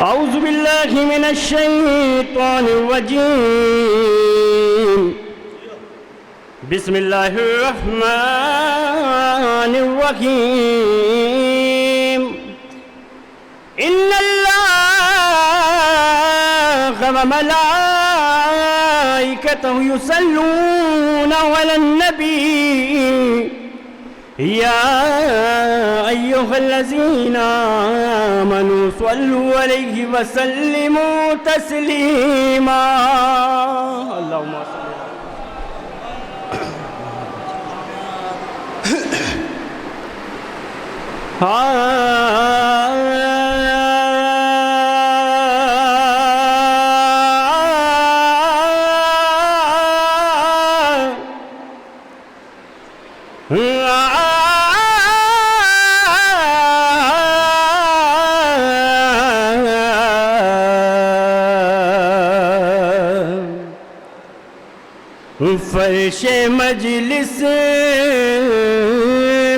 اعوذ باللہ من الشیطان الرجیم بسم اللہ الرحمن الرحیم ان اللہ وملائکتہ یصلون علی النبی یا ایہا الذین آمنوا صلوا علیہ وسلموا تسلیما اللہم صل فرش مجلس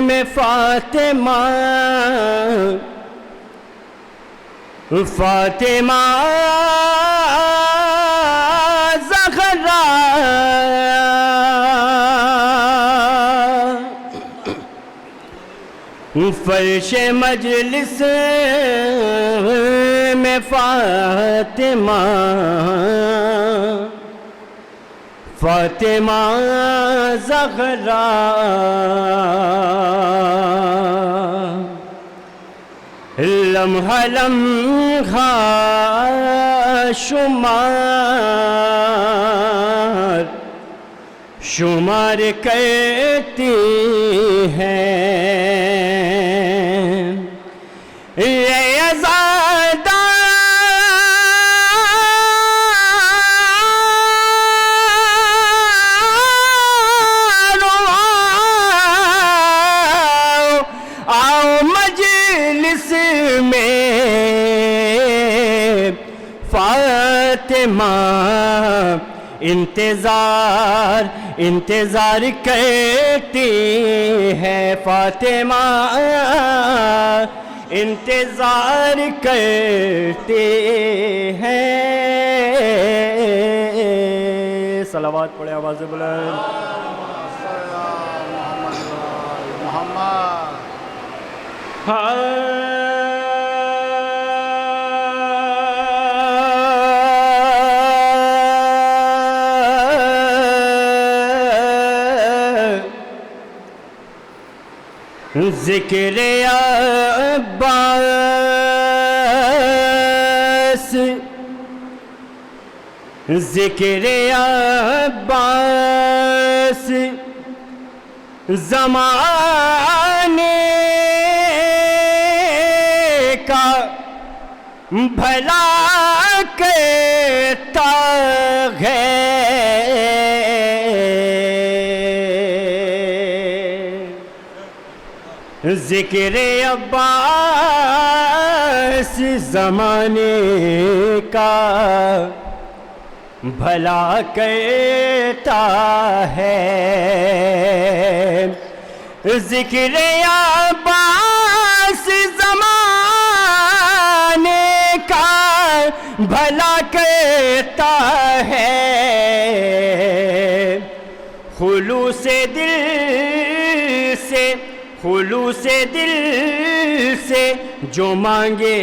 میں فاطمہ زہرا فرش مجلس میں فاطمہ زہرا لمحہ لمحہ شمار کرتی ہیں انتظار کرتی ہے فاطمہ انتظار کرتی ہے صلوات پڑھے آواز بلند ذکر عباس زمانے کا بھلا کرتا ہے ذکر عباس زمانے کا بھلا کرتا ہے ذکر عباس زمانے کا بھلا کرتا ہے خلوص دل سے جو مانگے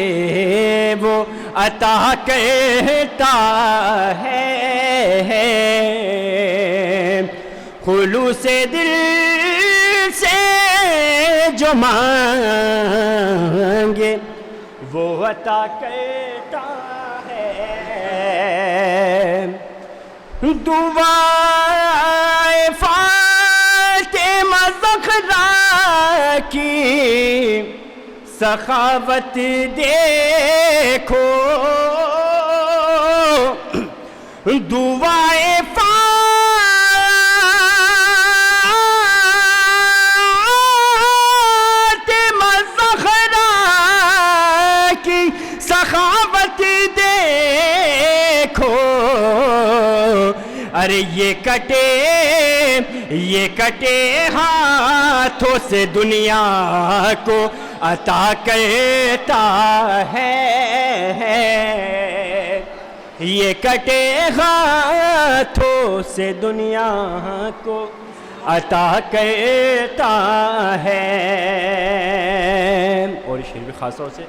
وہ عطا کرتا ہے خلوص دل سے جو مانگے وہ عطا کرتا ہے دعائے فاطمہ زہرا کی سخاوت دیکھو دعائے فاطمہ زہرا کی سخاوت دیکھو ارے یہ کٹے ہاتھوں سے دنیا کو عطا کرتا ہے، یہ کٹے ہاتھوں سے دنیا کو عطا کرتا ہے۔ اور شعر بھی خاص طور سے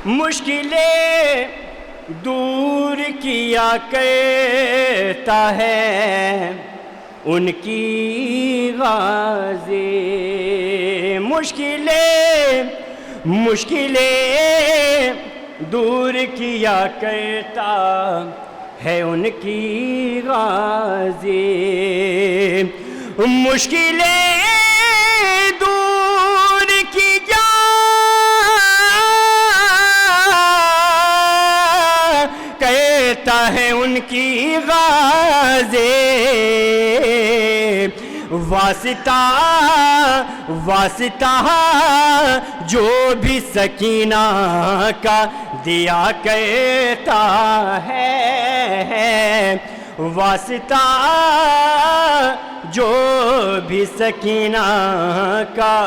مشکلیں دور کیا کرتا ہے ان کی غازی، مشکلیں دور کیا کرتا ہے ان کی غازی، مشکلیں دور کیا کرتا ہے ان کی غازی، واسطہ جو بھی سکینہ کا دیا کرتا ہے، واسطہ جو بھی سکینہ کا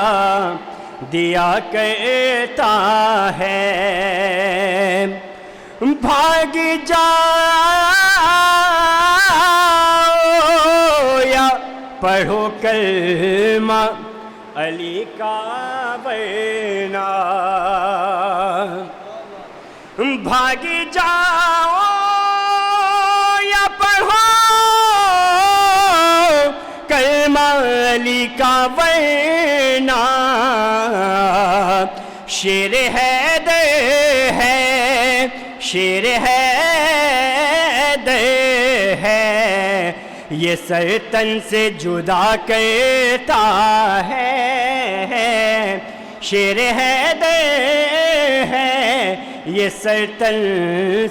دیا کرتا ہے، بھاگ جاؤ یا پڑھو کلمہ علی کا ورنہ، بھاگ جاؤ یا پڑھو کلمہ علی کا ورنہ، شیر حیدر ہے، شیر حیدر ہے، یہ سر تن سے جدا کرتا ہے، شیر حیدر ہے، یہ سر تن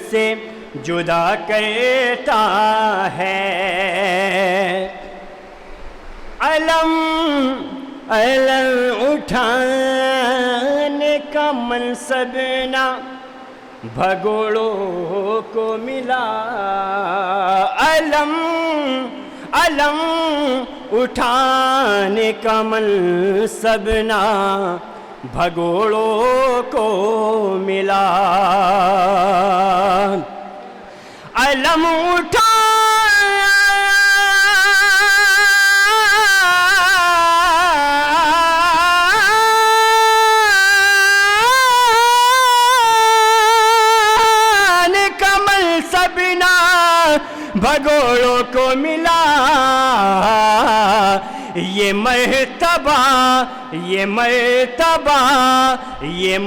سے جدا کرتا ہے، علم اٹھانے کا منصب نہ بھگوڑوں کو ملا، علم اٹھانے کا منصب نہ بھگوڑوں کو ملا، علم بھگوڑوں کو ملا، یہ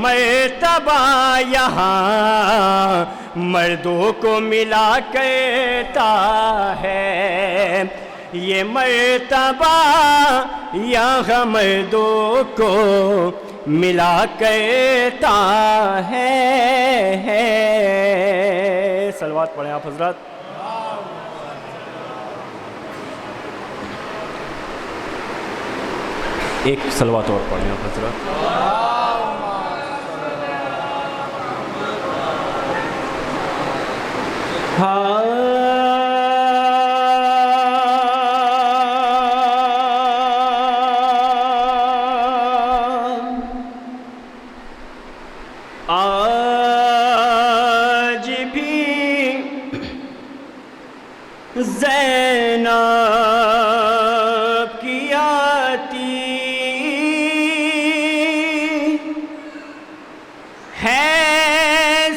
مرتبہ یہاں مردوں کو ملا کرتا ہے، یہ مرتبہ یہاں مردوں کو ملا کرتا ہے۔ صلوات پڑھیں آپ حضرات۔ ایک صلوات اور پڑھیں آپ حضرات۔ آج بھی زینب کی آتی ہے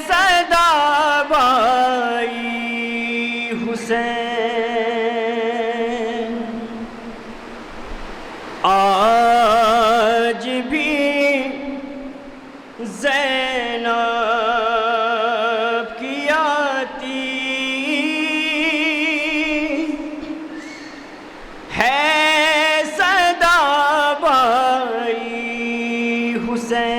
صدا بائی حسین، آج بھی زینب کی آتی ہے صدا بائی حسین،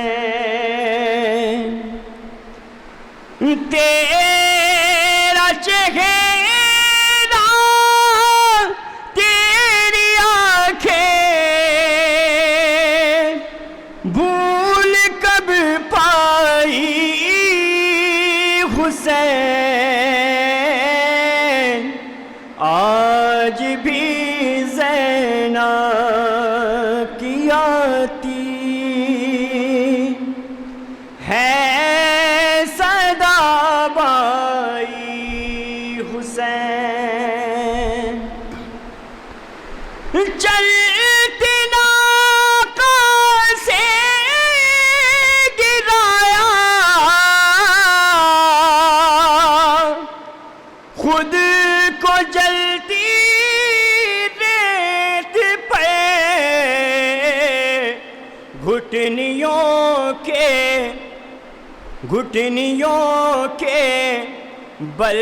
تیرا چہرہ تیری آنکھیں بھول کب پائی حسین آج بھی زینب کی آتی ہے صدا بائی حسین چلتی ناقہ سے گرایا خود کو جلتی ریت پہ گھٹنیوں کے بل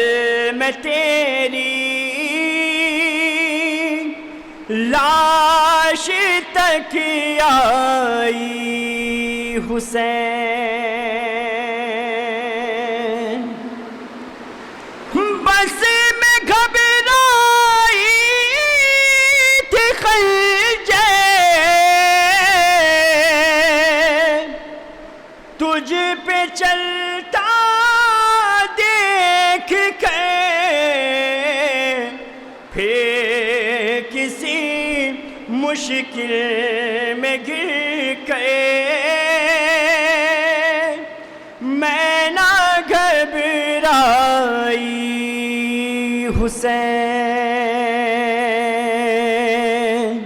میں تیری لاش تک آئی حسین بس میں گھبرائی تھی خنجر تجھ پہ چلتا دیکھ کے پھر کسی مشکل میں گر کے میں نہ گھبرائی حسین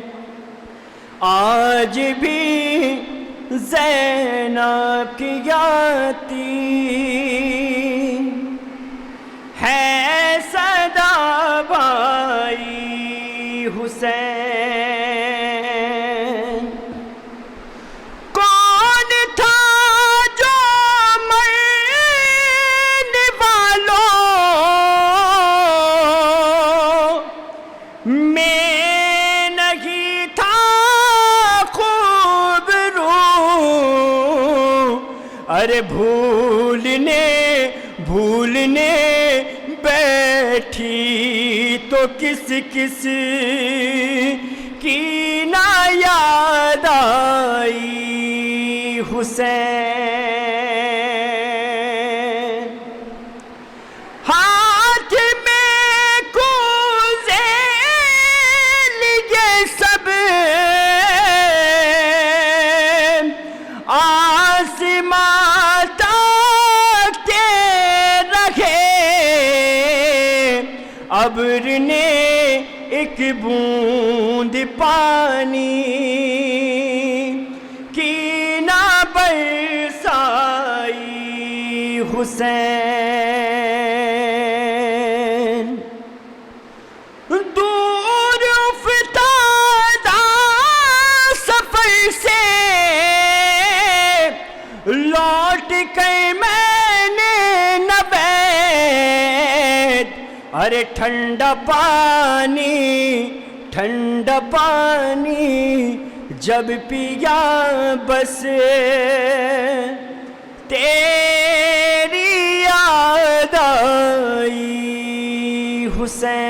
آج بھی زینب کی آتی ہے صدا بائی حسین کون تھا جو مرنے والوں میں نہیں تھا خوب رو ارے بھولنے بیٹھی تو کس کی نہ یاد آئی حسین ہاتھ میں کوزے لیے سب آسمان تاکتے رہے ابر نے ایک بوند پانی کی نہ برسائی حسین دور افتادہ سفر سے لوٹ کر میں نے نوید ارے ٹھنڈا پانی جب پیا بس تیری یاد آئی حسین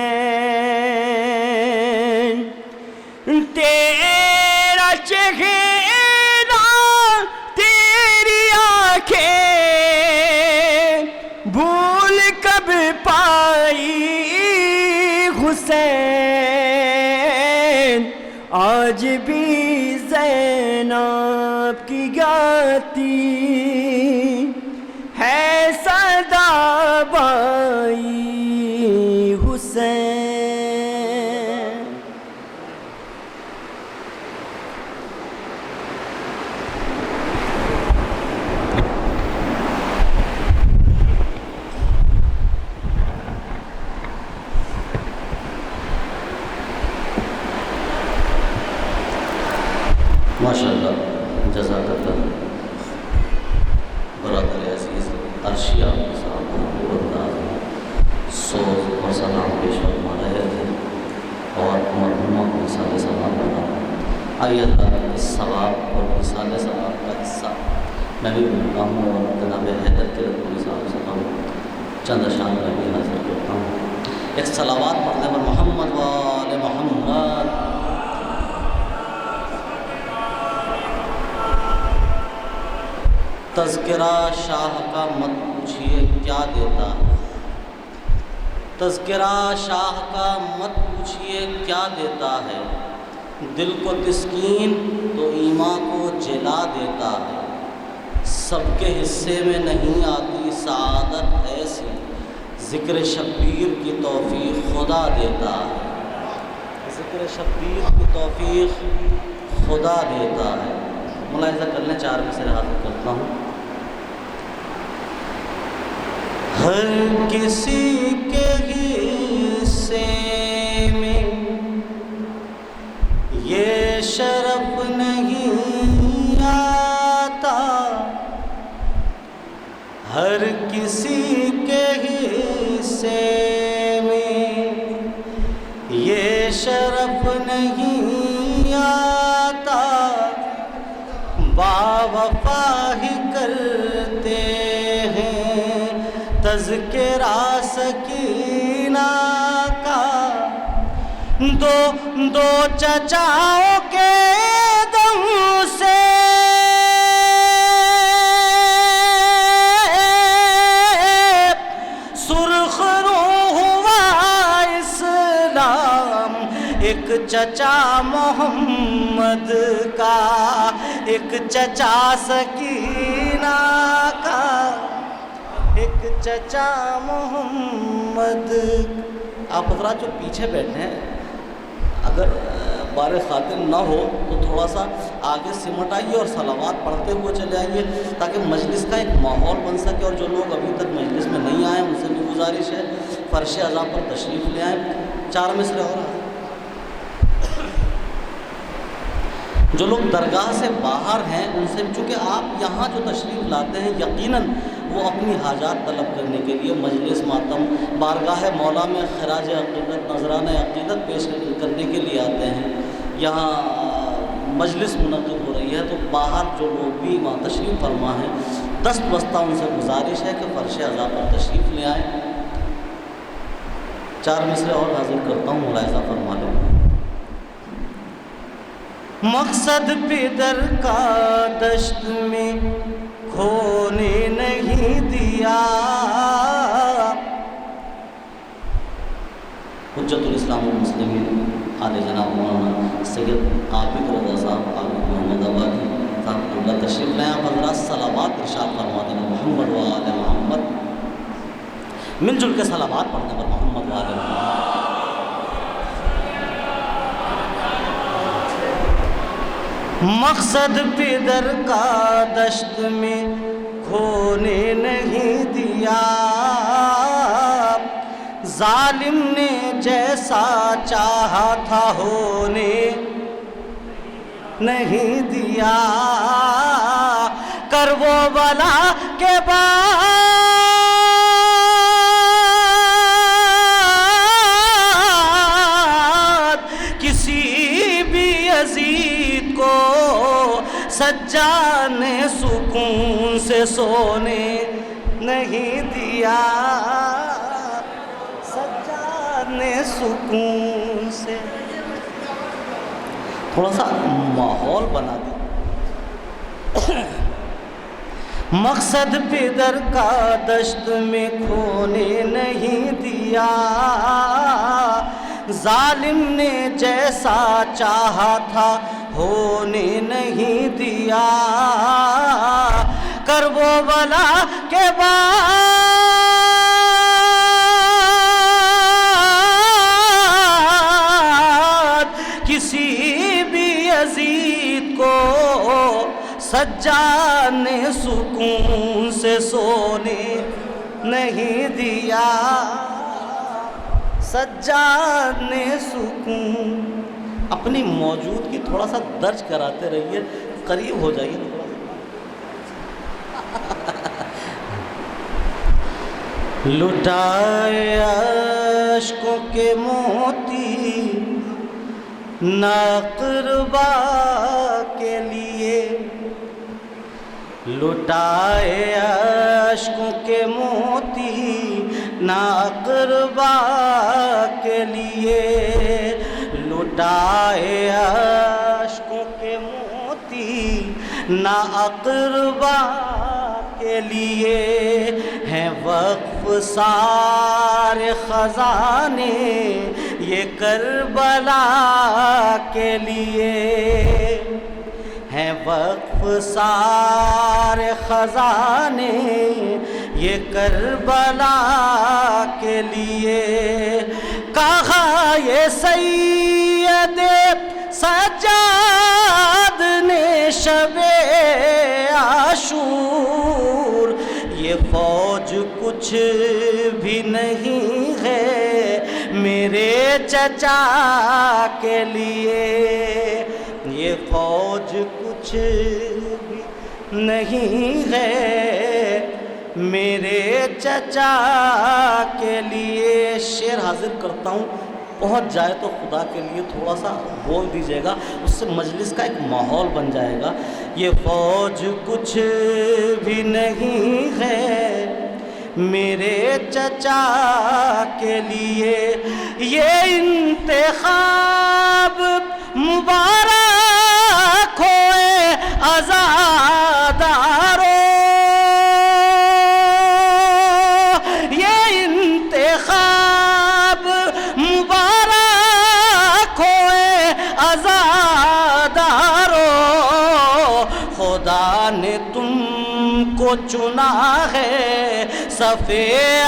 تیرا چہرہ تیری آنکھیں بھول کب پائی حسین آج بھی زینب کی گاتی ہے صدا بائی حسین ماشاءاللہ جزاک اللہ برادر عزیز عرشیہ صاحب سوز اور سلام پیش فرما رہے تھے اور مرحومہ کو مثال ثواب بنا آئیے اللہ اس ثواب اور مثال ثواب کا حصہ میں بھی بولتا ہوں اور جناب حیدر کے رسول صاحب سے ہم چند اشعار میں بھی حاضر کرتا ہوں ایک صلوات پڑھنے پر محمد وآل محمد تذکرہ شاہ کا مت پوچھیے کیا دیتا ہے، تذکرہ شاہ کا مت پوچھیے کیا دیتا ہے، دل کو تسکین تو ایمان کو جلا دیتا ہے، سب کے حصے میں نہیں آتی سعادت ایسی، ذکر شبیر کی توفیق خدا دیتا ہے، ذکر شبیر کی توفیق خدا دیتا ہے۔ ملاحظہ کر لیں، 4 میں سے حاصل کرتا ہوں۔ ہر کسی کے حصے میں یہ شرف نہیں آتا، ہر کسی کے حصے میں یہ شرف نہیں آتا، باوفا ہی کرتے ہیں تذکرہ سکینہ کا، دو چچاؤں کے دم سے سرخ رو ہوا اسلام، ایک چچا محمد کا، ایک چچا سکینہ کا، ایک چچا محمد۔ آپ حضرات جو پیچھے بیٹھے ہیں، اگر بار خاطر نہ ہو تو تھوڑا سا آگے سمٹ آئیے اور صلوات پڑھتے ہوئے چلے آئیے، تاکہ مجلس کا ایک ماحول بن سکے، اور جو لوگ ابھی تک مجلس میں نہیں آئے ان سے بھی گزارش ہے فرش عزا پر تشریف لے آئیں۔ 4 مصرے اور جو لوگ درگاہ سے باہر ہیں ان سے، چونکہ آپ یہاں جو تشریف لاتے ہیں یقیناً وہ اپنی حاجات طلب کرنے کے لیے مجلس ماتم بارگاہ مولا میں خراج عقیدت نذرانہ عقیدت پیش کرنے کے لیے آتے ہیں، یہاں مجلس منعقد ہو رہی ہے، تو باہر جو لوگ بھی وہاں تشریف فرما ہیں دست بستہ ان سے گزارش ہے کہ فرش عزا پر تشریف لے آئیں۔ 4 مصرے اور حاضر کرتا ہوں، ملاحظہ فرما لیں۔ مقصد پدر کا دشت میں کھونے نہیں دیا، حجت الاسلام والمسلمین آل جناب مولانا سید عابد رضا صاحب عابد محمد آبادی صاحب اللہ تشریف لائیں۔ آپ حضرات صلوات ارشاد فرما دینا، محمد و آل محمد، مل جل کے صلوات پڑھنے پر محمد و آل محمد۔ مقصد پدر کا دشت میں کھونے نہیں دیا، ظالم نے جیسا چاہا تھا ہونے نہیں دیا، کر وہ بلا کے بعد کسی بھی یزید کو سجاد نے سکون سے سونے نہیں دیا، سجاد نے سکون سے۔ تھوڑا سا ماحول بنا دیں۔ مقصد پدر کا دشت میں کھونے نہیں دیا، ظالم نے جیسا چاہا تھا ہونے نہیں دیا، کر وہ بلا کے بعد کسی بھی یزید کو سجاد نے سکون سے سونے نہیں دیا، سجاد نے سکون۔ اپنی موجودگی تھوڑا سا درج کراتے رہیے، قریب ہو جائیے۔ لٹائے اشکوں کے موتی ناقربا کے لیے، لٹائے اشکوں کے موتی ناقربا کے لیے، لٹائے اشکوں کے موتی ناقربا کے لیے ہیں وقف سارے خزانے یہ کربلا کے لیے ہیں وقف سارے خزانے یہ کربلا کے لیے کہا یہ سید سجاد نے شب عاشور یہ فوج کچھ بھی نہیں ہے میرے چچا کے لیے یہ فوج کچھ بھی نہیں ہے میرے چچا کے لیے. شعر حاضر کرتا ہوں, پہنچ جائے تو خدا کے لیے تھوڑا سا بول دیجیے گا, اس سے مجلس کا ایک ماحول بن جائے گا. یہ فوج کچھ بھی نہیں ہے میرے چچا کے لیے یہ انتخاب مبارک ہوئے عزادارو یہ انتخاب مبارک ہوئے عزادارو خدا نے تم کو چنا ہے صف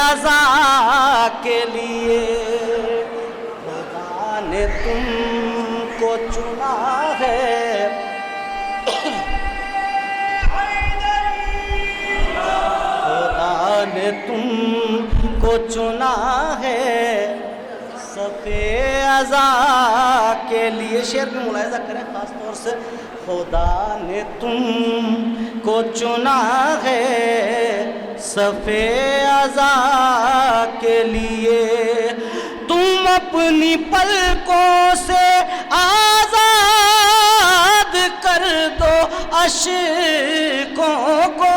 عزا کے لیے خدا نے تم کو چنا ہے خدا نے تم کو چنا ہے صف عزا کے لیے. شعر میں ملاحظہ کریں خاص طور سے خدا نے تم کو چنا ہے صف عزا کے لیے تم اپنی پلکوں سے آزاد کر دو اشکوں کو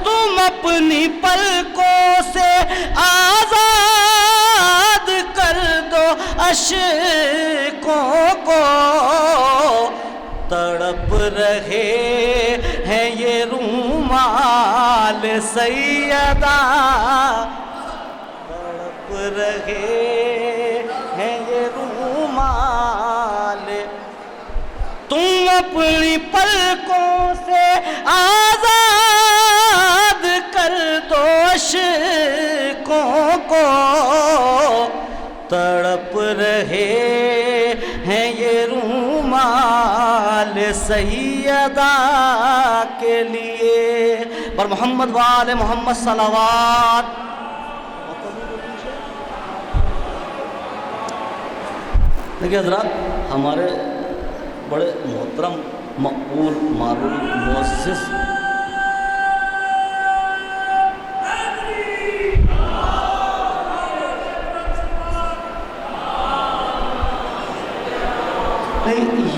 تم اپنی پلکوں سے آزاد کر دو اشکوں کو تڑپ رہے ہیں یہ رومال سیدہ تڑپ رہے ہیں یہ رومال تم اپنی پلکوں سے آزاد کر دو عشقوں کو تڑپ رہے ہیں یہ رومال سیدہ کے لیے پر محمد وآل محمد صلوات. دیکھیے حضرات, ہمارے بڑے محترم مقبول معروف مؤسس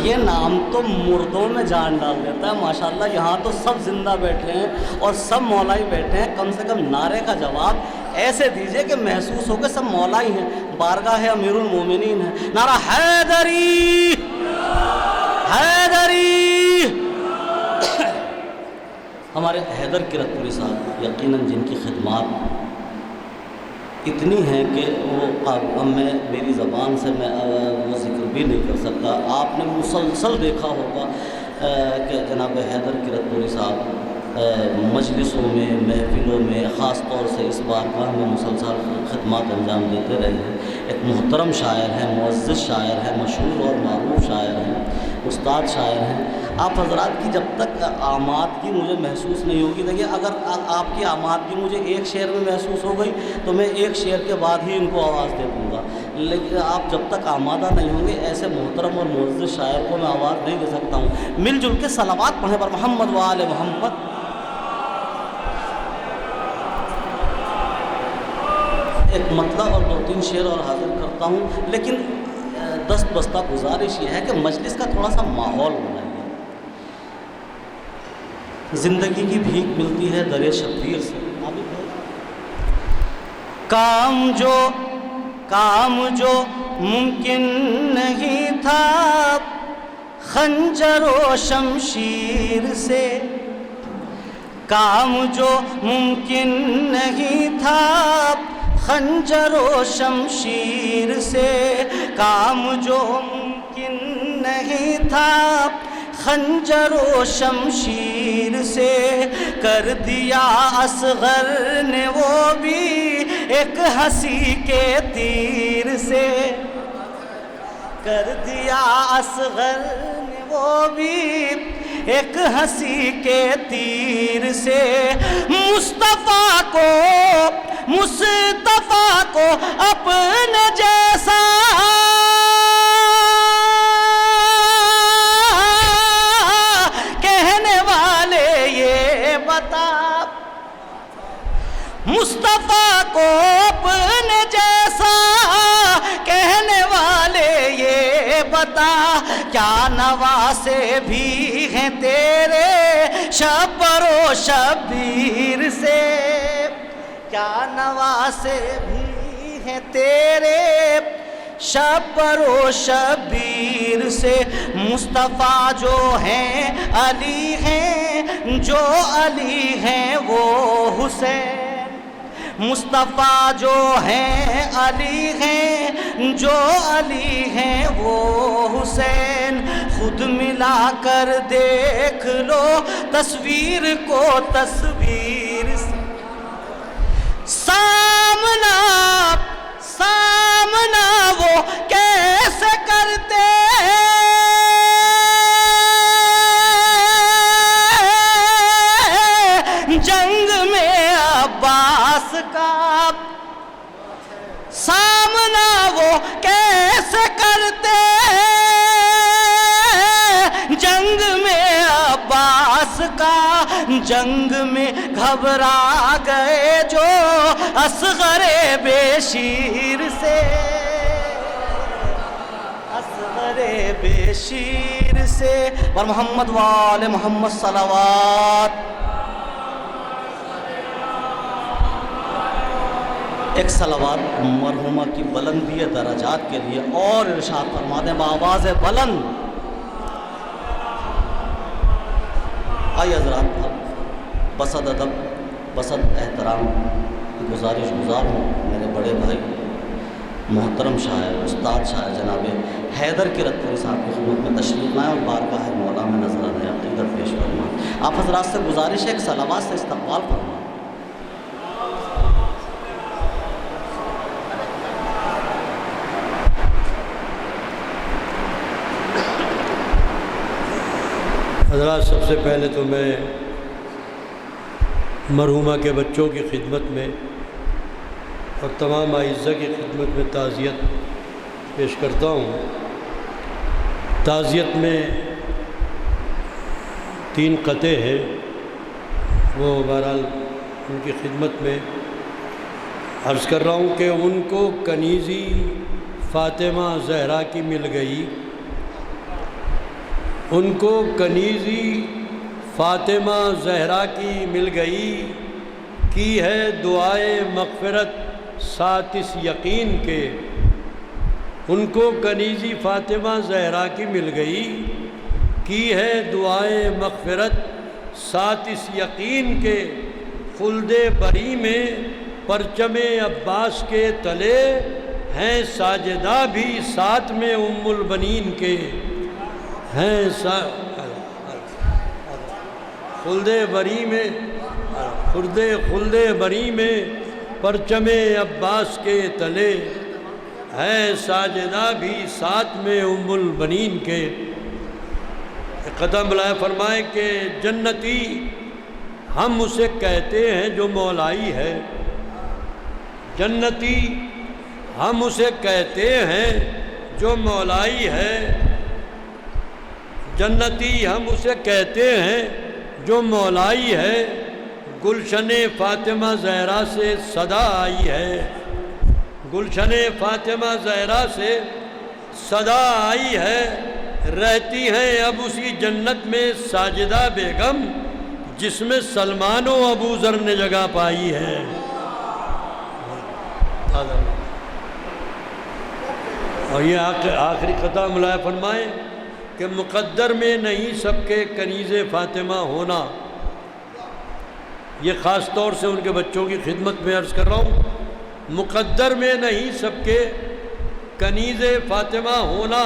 یہ نام تو مردوں میں جان ڈال دیتا ہے ماشاءاللہ. یہاں تو سب زندہ بیٹھے ہیں اور سب مولائی بیٹھے ہیں. کم سے کم نعرے کا جواب ایسے دیجئے کہ محسوس ہو کہ سب مولائی ہیں, بارگاہ امیر المومنین ہے. نعرہ حیدری حیدری. ہمارے حیدر کرتپوری صاحب یقیناً جن کی خدمات اتنی ہیں کہ وہ اب میں میری زبان سے میں وہ ذکر بھی نہیں کر سکتا. آپ نے مسلسل دیکھا ہوگا کہ جناب حیدر کرتپوری صاحب مجلسوں میں محفلوں میں خاص طور سے اس بارگاہ میں مسلسل خدمات انجام دیتے رہے ہیں. ایک محترم شاعر ہیں, معزز شاعر ہیں, مشہور اور معروف شاعر ہیں, استاد شاعر ہیں. آپ حضرات کی جب تک آمادگی مجھے محسوس نہیں ہوگی, دیکھیے اگر آپ کی آمادگی مجھے ایک شعر میں محسوس ہو گئی تو میں ایک شعر کے بعد ہی ان کو آواز دے دوں گا, لیکن آپ جب تک آمادہ نہیں ہوں گے ایسے محترم اور معزز شاعر کو میں آواز نہیں دے سکتا ہوں. مل جل کے صلوات پڑھیں پر محمد وآل محمد. ایک مطلب اور 2-3 شعر اور حاضر کرتا ہوں, لیکن دست بستہ گزارش یہ ہے کہ مجلس کا تھوڑا سا ماحول بنائیے. زندگی کی بھیک ملتی ہے در شبیر سے. کام جو ممکن نہیں تھا خنجر و شمشیر سے, کام جو ممکن نہیں تھا خنجر و شمشیر سے، کام جو ممکن نہیں تھا خنجر و شمشیر سے، کر دیا اصغر نے وہ بھی ایک ہنسی کے تیر سے، کر دیا اصغر نے وہ بھی ایک ہنسی کے تیر سے، مصطفیٰ کو اپنے جیسا کہنے والے یہ بتا، مصطفیٰ کو اپنے جیسا کہنے والے یہ بتا، کیا نواسے بھی ہیں تیرے شبر و شبیر سے، کیا نواسے بھی ہیں تیرے شبر و شبیر سے، مصطفیٰ جو ہیں علی ہیں، جو علی ہیں وہ حسین، مصطفیٰ جو ہیں علی ہیں، جو علی ہیں وہ حسین، خود ملا کر دیکھ لو تصویر کو تصویر سے، سامنا وہ کیسے کرتے جنگ میں عباس کا، سامنا وہ کیسے کرتے جنگ میں عباس کا، جنگ میں گھبرا گئے جو اصغر بے شیر سے، اصغر بے شیر سے، اور محمد وآل محمد صلوات۔ ایک صلوات مرحومہ کی بلندی درجات کے لیے اور ارشاد فرما دیں بآواز بلند۔ آئیے حضرات، بصد ادب بصد احترام گزارش گزار ہوں میرے بڑے بھائی محترم شاعر استاد شاعر جناب حیدر کرتپوری صاحب کی خدمت میں تشریف لائیں اور بارگاہ مولا میں نذرانہ عقیدت پیش فرمائیں۔ آپ حضرات سے گزارش ہے ایک صلوات سے استقبال فرمائیں۔ حضرات، سب سے پہلے تو میں مرحومہ کے بچوں کی خدمت میں اور تمام اعزہ کی خدمت میں تعزیت پیش کرتا ہوں۔ تعزیت میں 3 قطعے ہیں، وہ بہرحال ان کی خدمت میں عرض کر رہا ہوں کہ ان کو کنیزی فاطمہ زہرا کی مل گئی، ان کو کنیزی فاطمہ زہرا کی مل گئی، کی ہے دعائے مغفرت ساتھ اس یقین کے، ان کو کنیزی فاطمہ زہرا کی مل گئی، کی ہے دعائے مغفرت ساتھ اس یقین کے، خلد بری میں پرچم عباس کے تلے ہیں ساجدہ بھی ساتھ میں ام البنین کے، ہیں خلد بری میں خلد بری میں پرچم عباس کے تلے ہیں ساجدہ بھی ساتھ میں ام البنین کے۔ قدم لائے فرمائے کہ جنتی ہم اسے کہتے ہیں جو مولائی ہے، جنتی ہم اسے کہتے ہیں جو مولائی ہے، جنتی ہم اسے کہتے ہیں جو مولائی ہے، گلشن فاطمہ زہرا سے صدا آئی ہے، گلشن فاطمہ زہرا سے صدا آئی ہے، رہتی ہیں اب اسی جنت میں ساجدہ بیگم جس میں سلمان و ابو ذر نے جگہ پائی ہے۔ اور یہ آخری قطعہ ملائے فرمائیں کہ مقدر میں نہیں سب کے کنیز فاطمہ ہونا، یہ خاص طور سے ان کے بچوں کی خدمت میں عرض کر رہا ہوں، مقدر میں نہیں سب کے کنیز فاطمہ ہونا،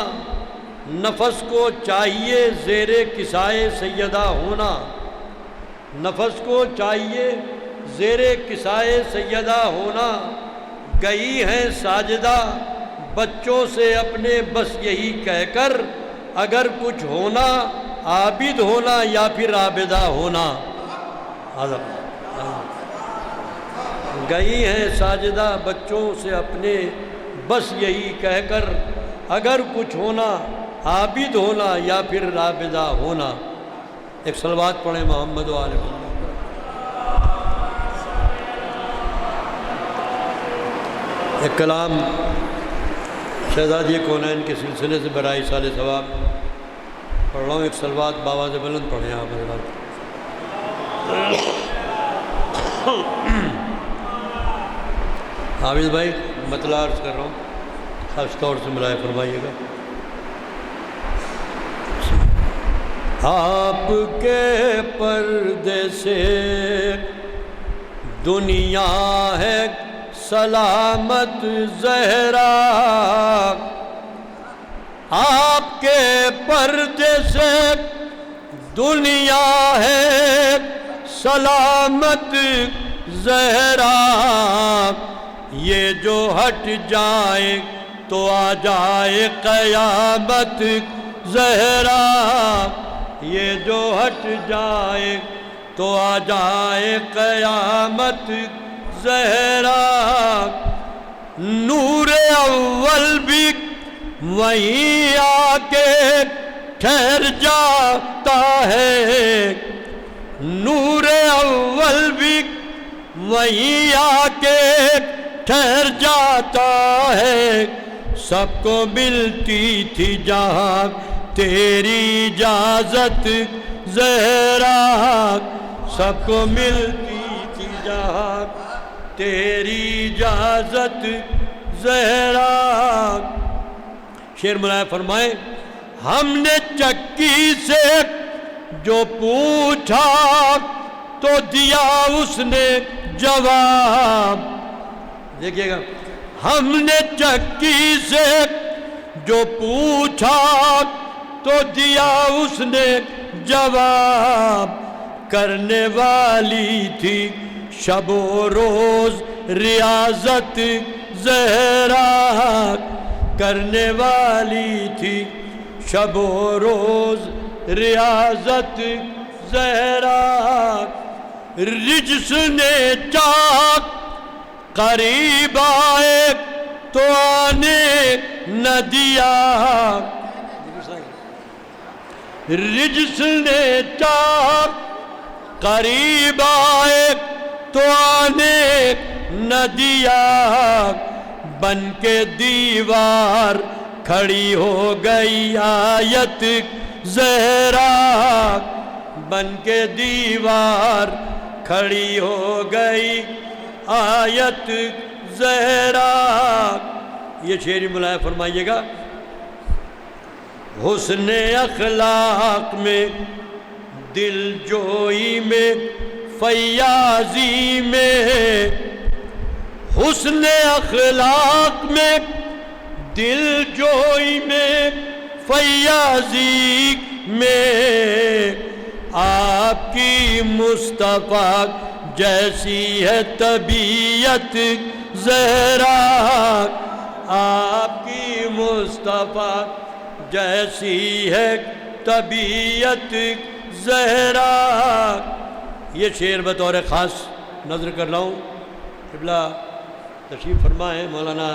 نفس کو چاہیے زیر کسائے سیدہ ہونا، نفس کو چاہیے زیر کسائے سیدہ ہونا، گئی ہیں ساجدہ بچوں سے اپنے بس یہی کہہ کر، اگر کچھ ہونا عابد ہونا یا پھر عابدہ ہونا۔ گئی ہیں ساجدہ بچوں سے اپنے بس یہی کہہ کر، اگر کچھ ہونا عابد ہونا یا پھر عابدہ ہونا۔ ایک صلوات پڑھیں محمد و آل محمد۔ ایک کلام شہزادی کونین کے سلسلے سے برائے سال ثواب پڑھ رہا ہوں، ایک صلوات بابا سے بلند پڑھیں آپ حضرات۔ حافظ بھائی مطلع عرض کر رہا ہوں، خاص طور سے ملائے فرمائیے گا۔ آپ کے پردے سے دنیا ہے سلامت زہرا، آپ کے پردے سے دنیا ہے سلامت زہرا، یہ جو ہٹ جائے تو آ جائے قیامت زہرا، یہ جو ہٹ جائے تو آ جائے قیامت زہرا، نور اول بھی وہیں آ کے ٹھہر جاتا ہے، نور اول بھی وہیں آ کے ٹھہر جاتا ہے، سب کو ملتی تھی جہاں تیری اجازت زہرا، سب کو ملتی تھی جہاں تیری اجازت زہرا۔ شعر ملائے فرمائیں، ہم نے چکی سے جو پوچھا تو دیا اس نے جواب، دیکھیے گا، ہم نے چکی سے جو پوچھا تو دیا اس نے جواب، کرنے والی تھی شب و روز ریاضت زہرا، کرنے والی تھی شب و روز ریاضت زہرا، رجس نے چاک قریب آئے تو آنے نہ دیا، رجس نے چاک قریب آئے تو آنے نہ دیا، بن کے دیوار کھڑی ہو گئی آیت زہرا، بن کے دیوار کھڑی ہو گئی آیت زہرا۔ یہ شعر ملائے فرمائیے گا، حسن اخلاق میں دل جوئی میں فیاضی میں، حسن اخلاق میں دل جوئی میں فیاضی میں، آپ کی مصطفیٰ جیسی ہے طبیعت زہرا، آپ کی مصطفیٰ جیسی ہے طبیعت زہرا۔ یہ شعر بطور خاص نظر کر رہا ہوں، قبلہ تشریف فرما ہے، مولانا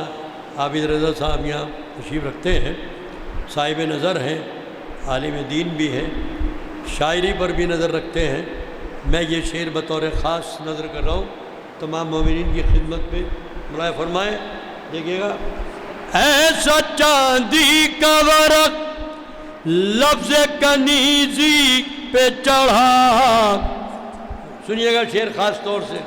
عابد رضا صاحب یہاں تشریف رکھتے ہیں، صاحب نظر ہیں، عالم دین بھی ہیں، شاعری پر بھی نظر رکھتے ہیں۔ میں یہ شعر بطور خاص نظر کر رہا ہوں، تمام مومنین کی خدمت میں ملائے فرمائیں، دیکھیے گا، ایسا چاندی کا ورق لفظ کنیزی پہ چڑھا، سنیے گا شعر خاص طور سے،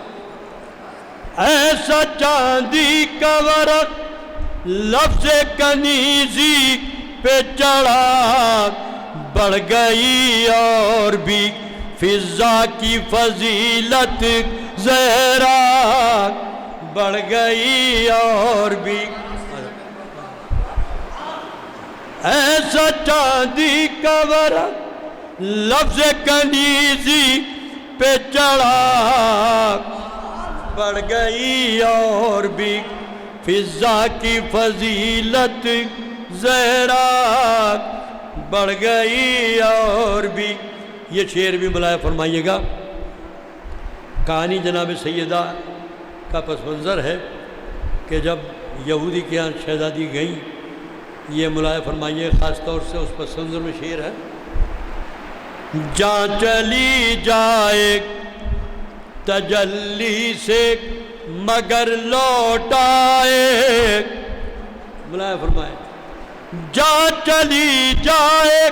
ایسا چاندی کا ورق لفظ کنیزی پہ چڑھا، بڑھ گئی اور بھی فضا کی فضیلت زہرا بڑھ گئی اور بھی ایسا چاندی کا ورق لفظ کنیزی پہ چڑھا بڑھ گئی اور بھی فضا کی فضیلت زہرا بڑھ گئی اور بھی. یہ شعر بھی ملاحظہ فرمائیے گا. کہانی جناب سیدہ کا پس منظر ہے کہ جب یہودی کے یہاں شہزادی گئیں. یہ ملاحظہ فرمائیے خاص طور سے اس پس منظر میں شعر ہے. جہاں چلی جائے تجلی سے مگر لوٹ آئے. ملاحظہ فرمائے جہاں چلی جائے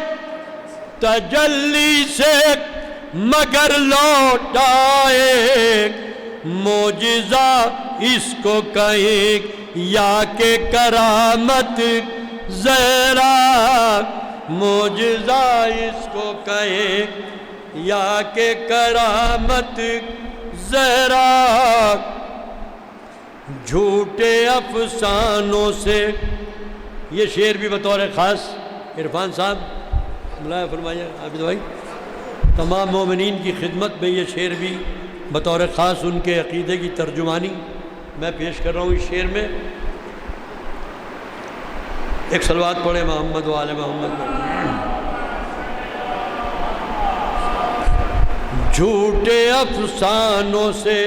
تجلی سے مگر لوٹ آئے. معجزہ اس کو کہیں یا کہ کرامت زہرا. معجزہ اس کو کہیں یا کہ کرامت زہرا. جھوٹے افسانوں سے. یہ شعر بھی بطور خاص عرفان صاحب ملاحظہ فرمائیے عابد بھائی. تمام مومنین کی خدمت میں یہ شعر بھی بطور خاص ان کے عقیدے کی ترجمانی میں پیش کر رہا ہوں. اس شعر میں ایک صلوات پڑھے محمد و آل محمد. جھوٹے افسانوں سے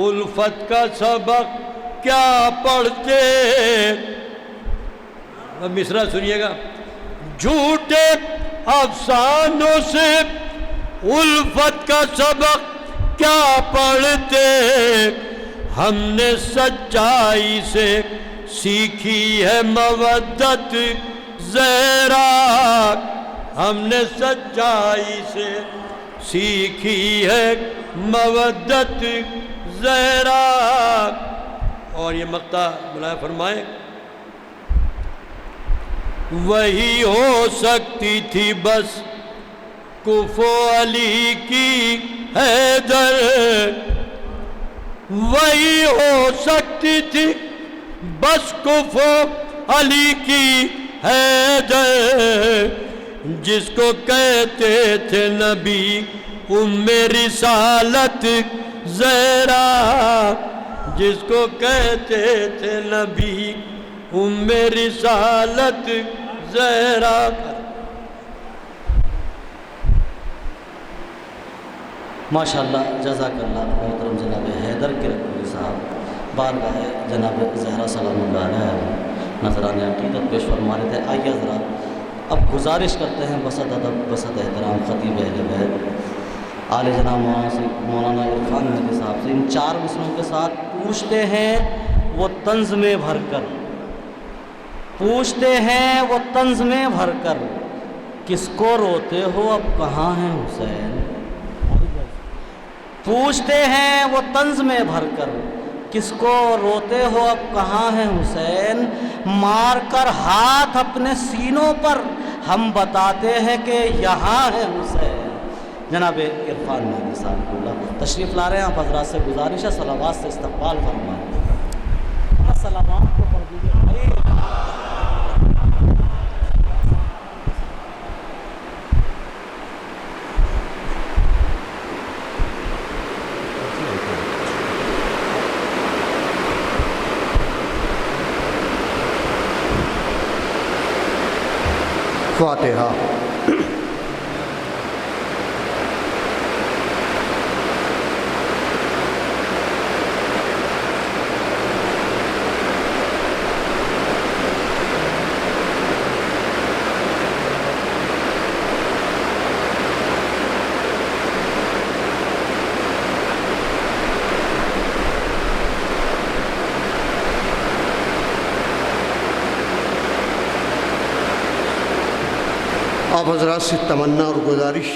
الفت کا سبق کیا پڑھتے. اب مصرع سنیے گا. جھوٹے افسانوں سے الفت کا سبق کیا پڑھتے. ہم نے سچائی سے سیکھی ہے مودت زہرا. ہم نے سچائی سے سیکھی ہے مودت زہرا. اور یہ مقطع ملاحظہ فرمائیں. وہی ہو سکتی تھی بس کفو علی کی حیدر. وہی ہو سکتی تھی بس کفو علی کی حیدر. جس کو کہتے تھے نبی ام رسالت زہرا. جس کو کہتے تھے نبی ام رسالت زہرا. ماشاءاللہ جزاک اللہ محترم جناب حیدر کرکوری صاحب. بارگاہ جناب زہرا سلام اللہ علیہ نذرانِ عقیدت پیش فرما رہے تھے. آئیے حضرات اب گزارش کرتے ہیں بسط ادب بسط احترام خطیب اہل بیت آل جناب مولانا عرفان مہدی صاحب سے ان 4 مصرعوں کے ساتھ پوچھتے ہیں وہ طنز میں بھر کر. پوچھتے ہیں وہ طنز میں بھر کر کس کو روتے ہو اب کہاں ہیں حسین. پوچھتے ہیں وہ طنز میں بھر کر کس کو روتے ہو اب کہاں ہیں حسین. مار کر ہاتھ اپنے سینوں پر ہم بتاتے ہیں کہ یہاں ہے حسین. جناب عرفان مہدی صاحب کو اللہ تشریف لا رہے ہیں. آپ حضرات سے گزارش ہے صلوات سے استقبال فرمائیں. صلوات کو پڑھ دیجیے بھائی. فاتحہ. آپ حضرات سے تمنا اور گزارش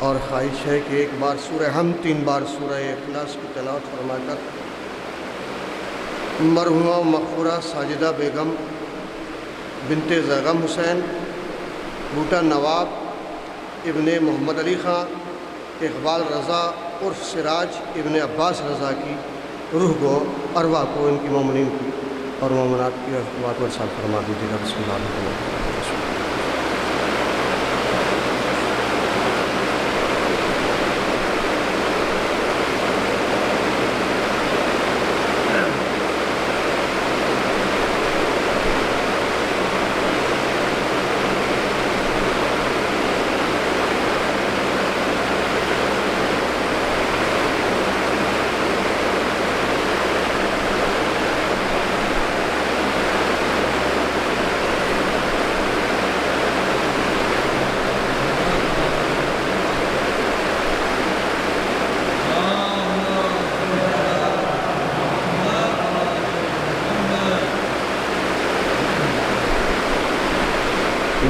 اور خواہش ہے کہ ایک بار سورہ ہم 3 بار سورہ اخلاص کی تلاوت فرما کر مرحومہ مغفورہ ساجدہ بیگم بنت زیغم حسین بوٹا نواب ابن محمد علی خان اقبال رضا عرف سراج ابن عباس رضا کی روح کو، ارواح کو، ان کی مومنین کی اور مومنات کی ارواح کو ارسال فرما دیجیے گا۔ بسم اللہ الرحمن الرحیم۔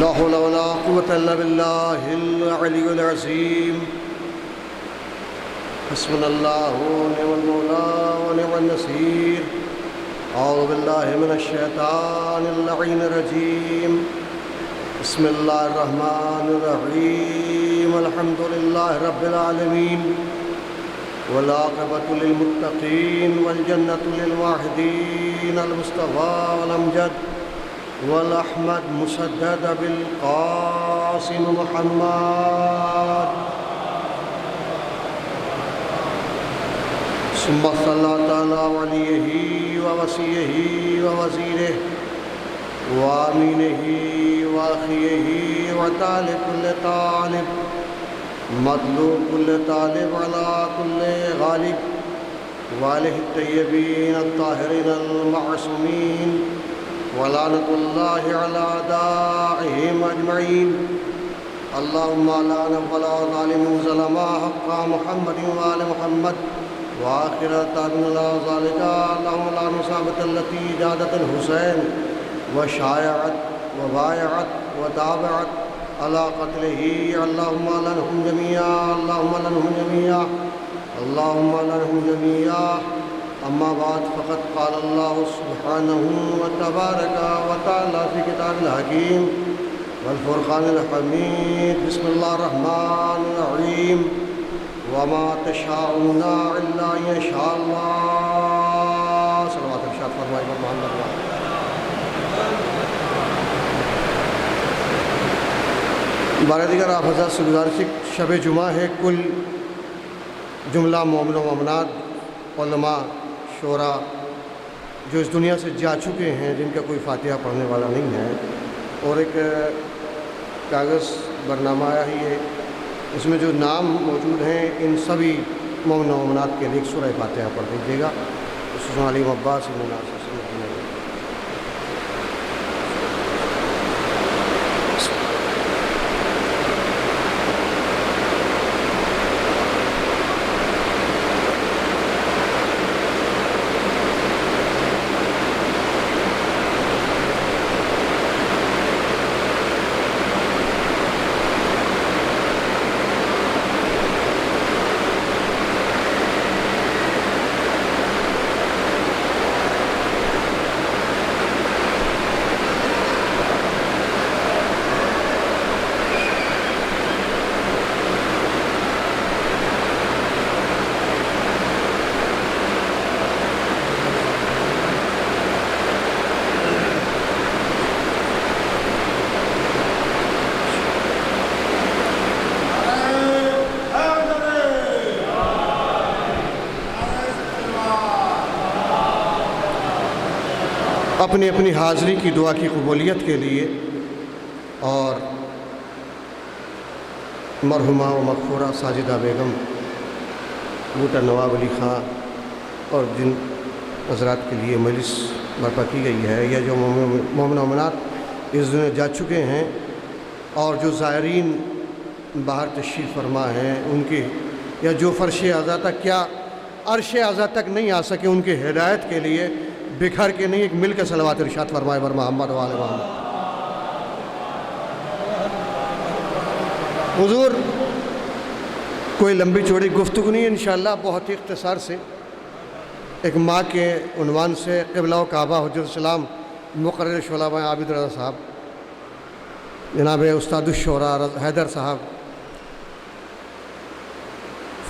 لا حول ولا قوة إلا بالله العلي العظيم۔ حسبنا الله ونعم المولى ونعم النصير۔ أعوذ بالله من الشيطان اللعين الرجيم۔ بسم الله الرحمن الرحيم۔ الحمد لله رب العالمين، والعاقبة للمتقين، والجنة للواحدين المصطفى والأمجد والأحمد مسدد بالقاسم محمد، ثم صلى تعالى عليه ووصيه ووزيره وأمينه وأخيه وطالب كل طالب، مطلوب كل طالب، على كل غالب، وآله الطيبين الطاهرين المعصومين، ولعنة الله على أعدائهم أجمعين۔ اللهم لعن ولا ظالم ظلما حق محمد وآل محمد، وآخر تعبنا ذلك اللهم لعن صحابة التي جادت الحسين وشايعت وبايعت وتابعت على قتله، اللهم لعنهم جميعا، اللهم لعنهم جميعا، اللهم لعنهم جميعا۔ أما بعد، فقد قال الله سبحانه وتبارك وتعالى في كتاب الحكيم والفرقان الحميد، بسم الله الرحمن الرحيم، وما تشاءون إلا أن يشاء الله۔ صلوات الرشاد فرمائے محمد۔ بارہ دیگر آپ حضرات سے گزارش، شب جمعہ ہے، کل جملہ مومن و مومنات، علماء، شعراء جو اس دنیا سے جا چکے ہیں، جن کا کوئی فاتحہ پڑھنے والا نہیں ہے، اور ایک کاغذ برنامہ آیا ہی ہے، اس میں جو نام موجود ہیں ان سبھی مومن و مومنات کے لیے سورہ فاتحہ پڑھ دیجیے گا۔ خصوصاً علیم عباس ابن ناصر اپنی اپنی حاضری کی دعا کی قبولیت کے لیے اور مرحومہ و مغفورہ ساجدہ بیگم، بوٹا نواب علی خان اور جن حضرات کے لیے مجلس برپا کی گئی ہے، یا جو مومن و مومنات اس دنیا جا چکے ہیں اور جو زائرین باہر تشریف فرما ہیں ان کے، یا جو فرش اعضا تک کیا عرش اعضا تک نہیں آ سکے، ان کے ہدایت کے لیے بکھر کے نہیں، ایک مل کے صلوات ارشاد فرمائے بر محمد وآل محمد۔ حضور کوئی لمبی چوڑی گفتگو نہیں، انشاءاللہ بہت ہی اختصار سے ایک ماں کے عنوان سے قبلہ و کعبہ حجت السلام مقرر شعلہ عابد رضا صاحب، جناب استاد الشعراء حیدر صاحب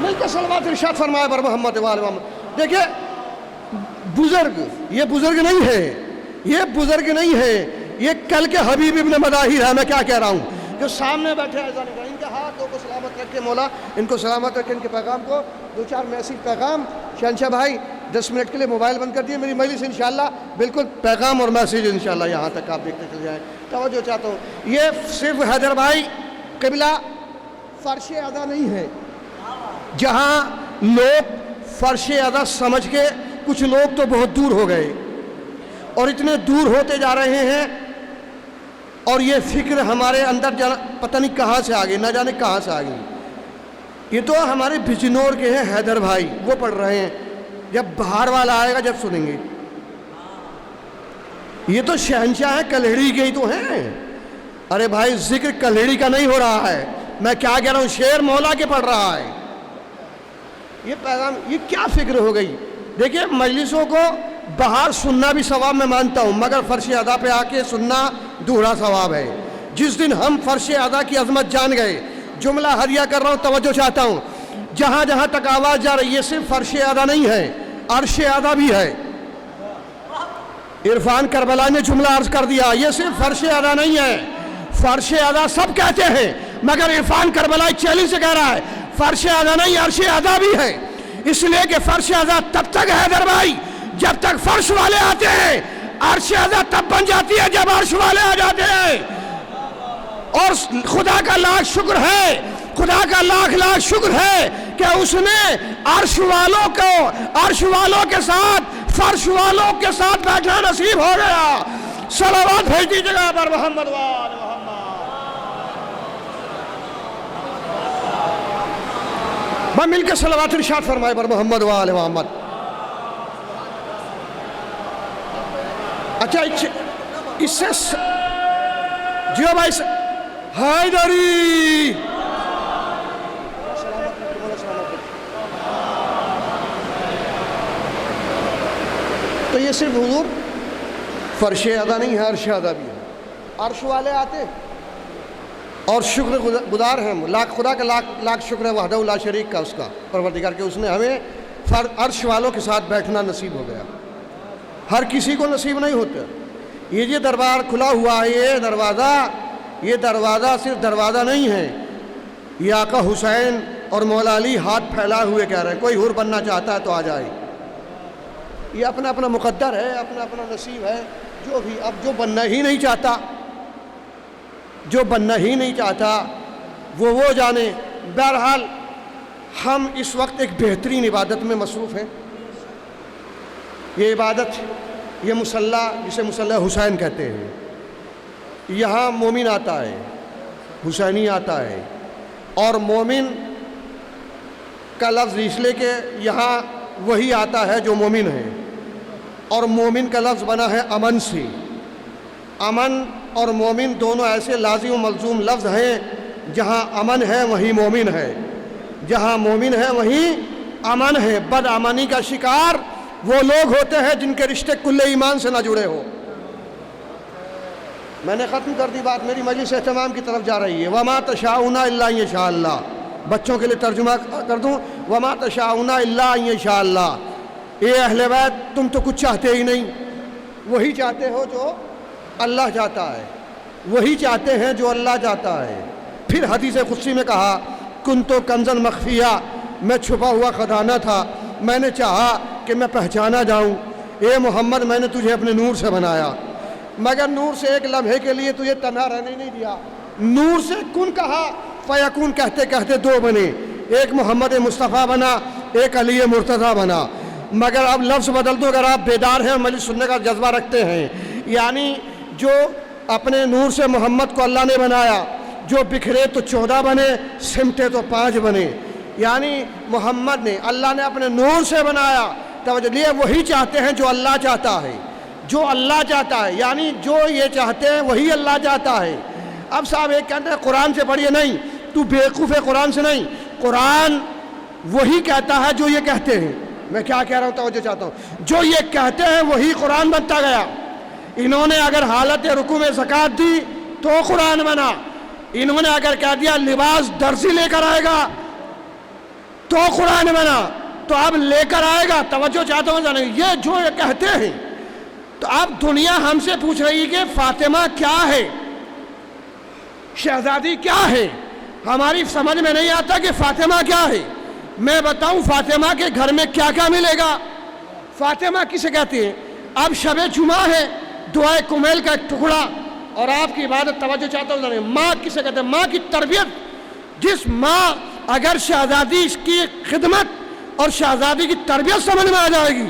مل کے صلوات ارشاد فرمائے بر محمد و آل محمد. دیکھیے بزرگ، یہ بزرگ نہیں ہے، یہ بزرگ نہیں ہے، یہ کل کے حبیب ابن مداحر ہے. میں کیا کہہ رہا ہوں، جو سامنے بیٹھے ہیں ان کے ہاتھوں کو سلامت رکھے مولا، ان کو سلامت رکھے، ان کے پیغام کو. دو چار میسیج پیغام. شہنشاہ بھائی 10 منٹ کے لیے موبائل بند کر دیے. میری مجلس انشاءاللہ بالکل پیغام اور میسیج انشاءاللہ یہاں تک آپ دیکھتے چل جائیں. توجہ چاہتا ہوں، یہ صرف حیدر بھائی قبلہ فرش ادا نہیں ہے. جہاں لوگ فرش ادا سمجھ کے، کچھ لوگ تو بہت دور ہو گئے اور اتنے دور ہوتے جا رہے ہیں، اور یہ فکر ہمارے اندر پتہ نہیں کہاں سے آ گئی، نہ جانے کہاں سے آ گئی. یہ تو ہمارے بجنور کے ہیں حیدر بھائی، وہ پڑھ رہے ہیں. جب باہر والا آئے گا جب سنیں گے. یہ تو شہنشاہ ہیں، کلہڑی کے ہی تو ہیں. ارے بھائی ذکر کلہڑی کا نہیں ہو رہا ہے، میں کیا کہہ رہا ہوں، شعر مولا کے پڑھ رہا ہے. یہ پیغام، یہ کیا فکر ہو گئی. دیکھیے مجلسوں کو باہر سننا بھی ثواب میں مانتا ہوں، مگر فرش ادا پہ آ کے سننا دوہرا ثواب ہے. جس دن ہم فرش ادا کی عظمت جان گئے، جملہ ہریہ کر رہا ہوں، توجہ چاہتا ہوں، جہاں جہاں تک آواز جا رہی ہے صرف فرش ادا نہیں ہے، عرش ادا بھی ہے. عرفان کربلا نے جملہ عرض کر دیا، یہ صرف فرش ادا نہیں ہے. فرش ادا سب کہتے ہیں، مگر عرفان کربلا چیلنج سے کہہ رہا ہے فرش ادا نہیں، عرش ادا بھی ہے. اس لیے کہ فرش ادا تب تک ہے حیدر بھائی جب تک فرش والے آتے ہیں، عرش ادا تب بن جاتی ہے جب عرش والے آ جاتے ہیں. اور خدا کا لاکھ شکر ہے، خدا کا لاکھ شکر ہے کہ اس نے عرش والوں کو، عرش والوں کے ساتھ، فرش والوں کے ساتھ بیٹھنا نصیب ہو گیا. صلوات بھیج دیجیے گا پر محمد و آل محمد. میں مل کے صلوات ارشاد فرمائے پر محمد و آل محمد. اچھا اس سے جیو بھائی حیدری تو یہ صرف حضور فرش ادا نہیں ہے، عرش ادا بھی ہے. عرش والے آتے اور شکر گزار ہیں، خدا کا لاکھ شکر ہے وحدہ لا شریک کا، اس کا پروردگار کے، اس نے ہمیں عرش والوں کے ساتھ بیٹھنا نصیب ہو گیا. ہر کسی کو نصیب نہیں ہوتا. یہ دربار کھلا ہوا ہے، یہ دروازہ صرف دروازہ نہیں ہے. یہ آقا حسین اور مولا علی ہاتھ پھیلائے ہوئے کہہ رہے ہیں کوئی حور بننا چاہتا ہے تو آ جائے. یہ اپنا اپنا مقدر ہے، اپنا اپنا نصیب ہے. جو بھی اب جو بننا ہی نہیں چاہتا، جو بننا ہی نہیں چاہتا وہ جانے. بہرحال ہم اس وقت ایک بہترین عبادت میں مصروف ہیں. یہ عبادت، یہ مصلی جسے مصلی حسین کہتے ہیں. یہاں مومن آتا ہے، حسینی آتا ہے، اور مومن کا لفظ اس لیے کہ یہاں وہی آتا ہے جو مومن ہے، اور مومن کا لفظ بنا ہے امن سے. امن اور مومن دونوں ایسے لازم و ملزوم لفظ ہیں، جہاں امن ہے وہیں مومن ہے، جہاں مومن ہے وہیں امن ہے. بد امنی کا شکار وہ لوگ ہوتے ہیں جن کے رشتے کل ایمان سے نہ جڑے ہو. میں نے ختم کر دی بات، میری مجلس اہتمام کی طرف جا رہی ہے. وما تشاؤون الا ان یشاء اللہ. بچوں کے لیے ترجمہ کر دوں، وما تشاؤون الا ان یشاء اللہ. اے اہل بیت تم تو کچھ چاہتے ہی نہیں، وہی چاہتے ہو جو اللہ چاہتا ہے، وہی چاہتے ہیں جو اللہ چاہتا ہے. پھر حدیث قدسی میں کہا کنت کنزن مخفیہ، میں چھپا ہوا خزانہ تھا، میں نے چاہا کہ میں پہچانا جاؤں. اے محمد میں نے تجھے اپنے نور سے بنایا، مگر نور سے ایک لمحے کے لیے تجھے تنہا رہنے نہیں دیا. نور سے کن کہا، فیکون کہتے کہتے دو بنے، ایک محمد مصطفیٰ بنا، ایک علی مرتضیٰ بنا. مگر اب لفظ بدل دو اگر آپ بیدار ہیں اور مجلس سننے کا جذبہ رکھتے ہیں. یعنی جو اپنے نور سے محمد کو اللہ نے بنایا، جو بکھرے تو 14 بنے، سمٹے تو 5 بنے. یعنی محمد نے، اللہ نے اپنے نور سے بنایا. توجہ لیے وہی چاہتے ہیں جو اللہ چاہتا ہے، جو اللہ چاہتا ہے. یعنی جو یہ چاہتے ہیں وہی اللہ چاہتا ہے. اب صاحب ایک کہتے ہیں قرآن سے پڑھیے، نہیں تو بیوقوف ہے، قرآن سے نہیں. قرآن وہی کہتا ہے جو یہ کہتے ہیں. میں کیا کہہ رہا ہوں توجہ چاہتا ہوں، جو یہ کہتے ہیں وہی قرآن بنتا گیا. انہوں نے اگر حالت رکوع میں زکوٰۃ دی تو قرآن بنا. انہوں نے اگر کہہ دیا لباس درزی لے کر آئے گا تو قرآن بنا، تو اب لے کر آئے گا. توجہ چاہتا ہوں جانے، یہ جو کہتے ہیں تو اب دنیا ہم سے پوچھ رہی ہے کہ فاطمہ کیا ہے، شہزادی کیا ہے. ہماری سمجھ میں نہیں آتا کہ فاطمہ کیا ہے. میں بتاؤں فاطمہ کے گھر میں کیا کیا ملے گا. فاطمہ کسے کہتے ہیں؟ اب شب جمعہ ہے، دعائے کمیل کا ایک ٹکڑا اور آپ کی عبادت. توجہ چاہتا ہوں جانے، ماں کسے کہتے ہیں؟ ماں کی تربیت. جس ماں اگر شہزادی کی خدمت اور شہزادی کی تربیت سمجھ میں آ جائے گی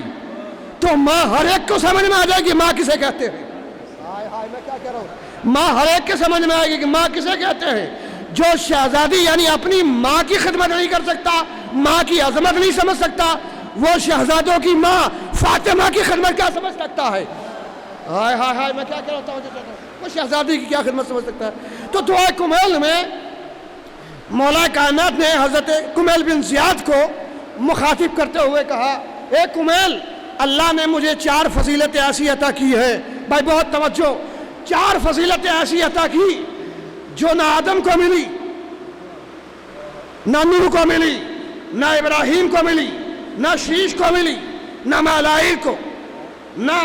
تو ماں ہر ایک کو سمجھ میں آ جائے گی ماں کسے کہتے ہیں. میں کیا کہہ رہا ہوں، ماں ہر ایک کے سمجھ میں آئے گی کہ ماں کسے کہتے ہیں. جو شہزادی یعنی اپنی ماں کی خدمت نہیں کر سکتا، ماں کی عظمت نہیں سمجھ سکتا، وہ شہزادوں کی ماں فاطمہ کی خدمت کیا سمجھ سکتا ہے. ہائے ہائے ہائے، میں کیا کہہ رہا ہوں، وہ شہزادی کی کیا خدمت سمجھ سکتا ہے. تو دعائے کمیل میں مولا کائنات نے حضرت کمیل بن زیاد کو مخاطب کرتے ہوئے کہا، اے کمیل، اللہ نے مجھے 4 فضیلتیں ایسی عطا کی ہے. بھائی بہت توجہ، 4 فضیلتیں ایسی عطا کی جو نہ آدم کو ملی، نہ نوح کو ملی، نہ ابراہیم کو ملی، نہ شیش کو ملی، نہ ملائک کو، نہ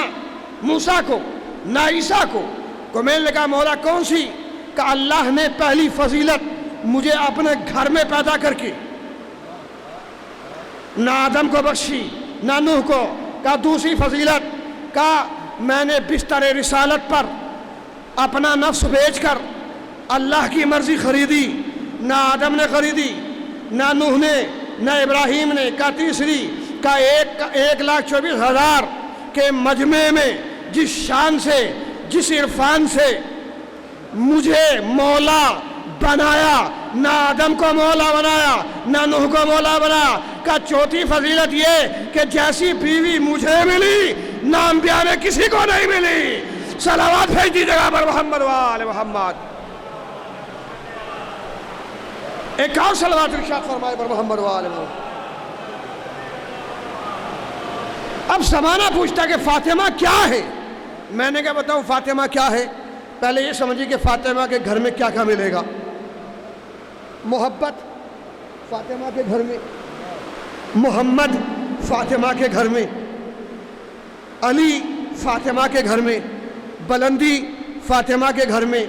موسیٰ کو، نہ عیسیٰ کو. کمیل نے کہا مولا کون سی؟ کہ اللہ نے پہلی فضیلت مجھے اپنے گھر میں پیدا کر کے نہ آدم کو بخشی نہ نوح کو. کہا دوسری فضیلت، کہا میں نے بستر رسالت پر اپنا نفس بیچ کر اللہ کی مرضی خریدی، نہ آدم نے خریدی، نہ نوح نے، نہ ابراہیم نے. کہا تیسری، کہا 1,24,000 کے مجمع میں جس شان سے، جس عرفان سے مجھے مولا بنایا، نہ آدم کو مولا بنایا، نہ نوح کو مولا بنایا. کا چوتھی فضیلت یہ کہ جیسی بیوی مجھے ملی نہ انبیاء میں کسی کو نہیں ملی. صلوات بھیج دی جگہ پر محمد و آل محمد. ایک اور صلوات ارشاد فرمائے پر محمد و آل محمد. اب زمانہ پوچھتا ہے کہ فاطمہ کیا ہے. میں نے کیا بتاؤں فاطمہ کیا ہے. پہلے یہ سمجھیے کہ فاطمہ کے گھر میں کیا کیا ملے گا. محبت فاطمہ کے گھر میں، محمد فاطمہ کے گھر میں، علی فاطمہ کے گھر میں، بلندی فاطمہ کے گھر میں،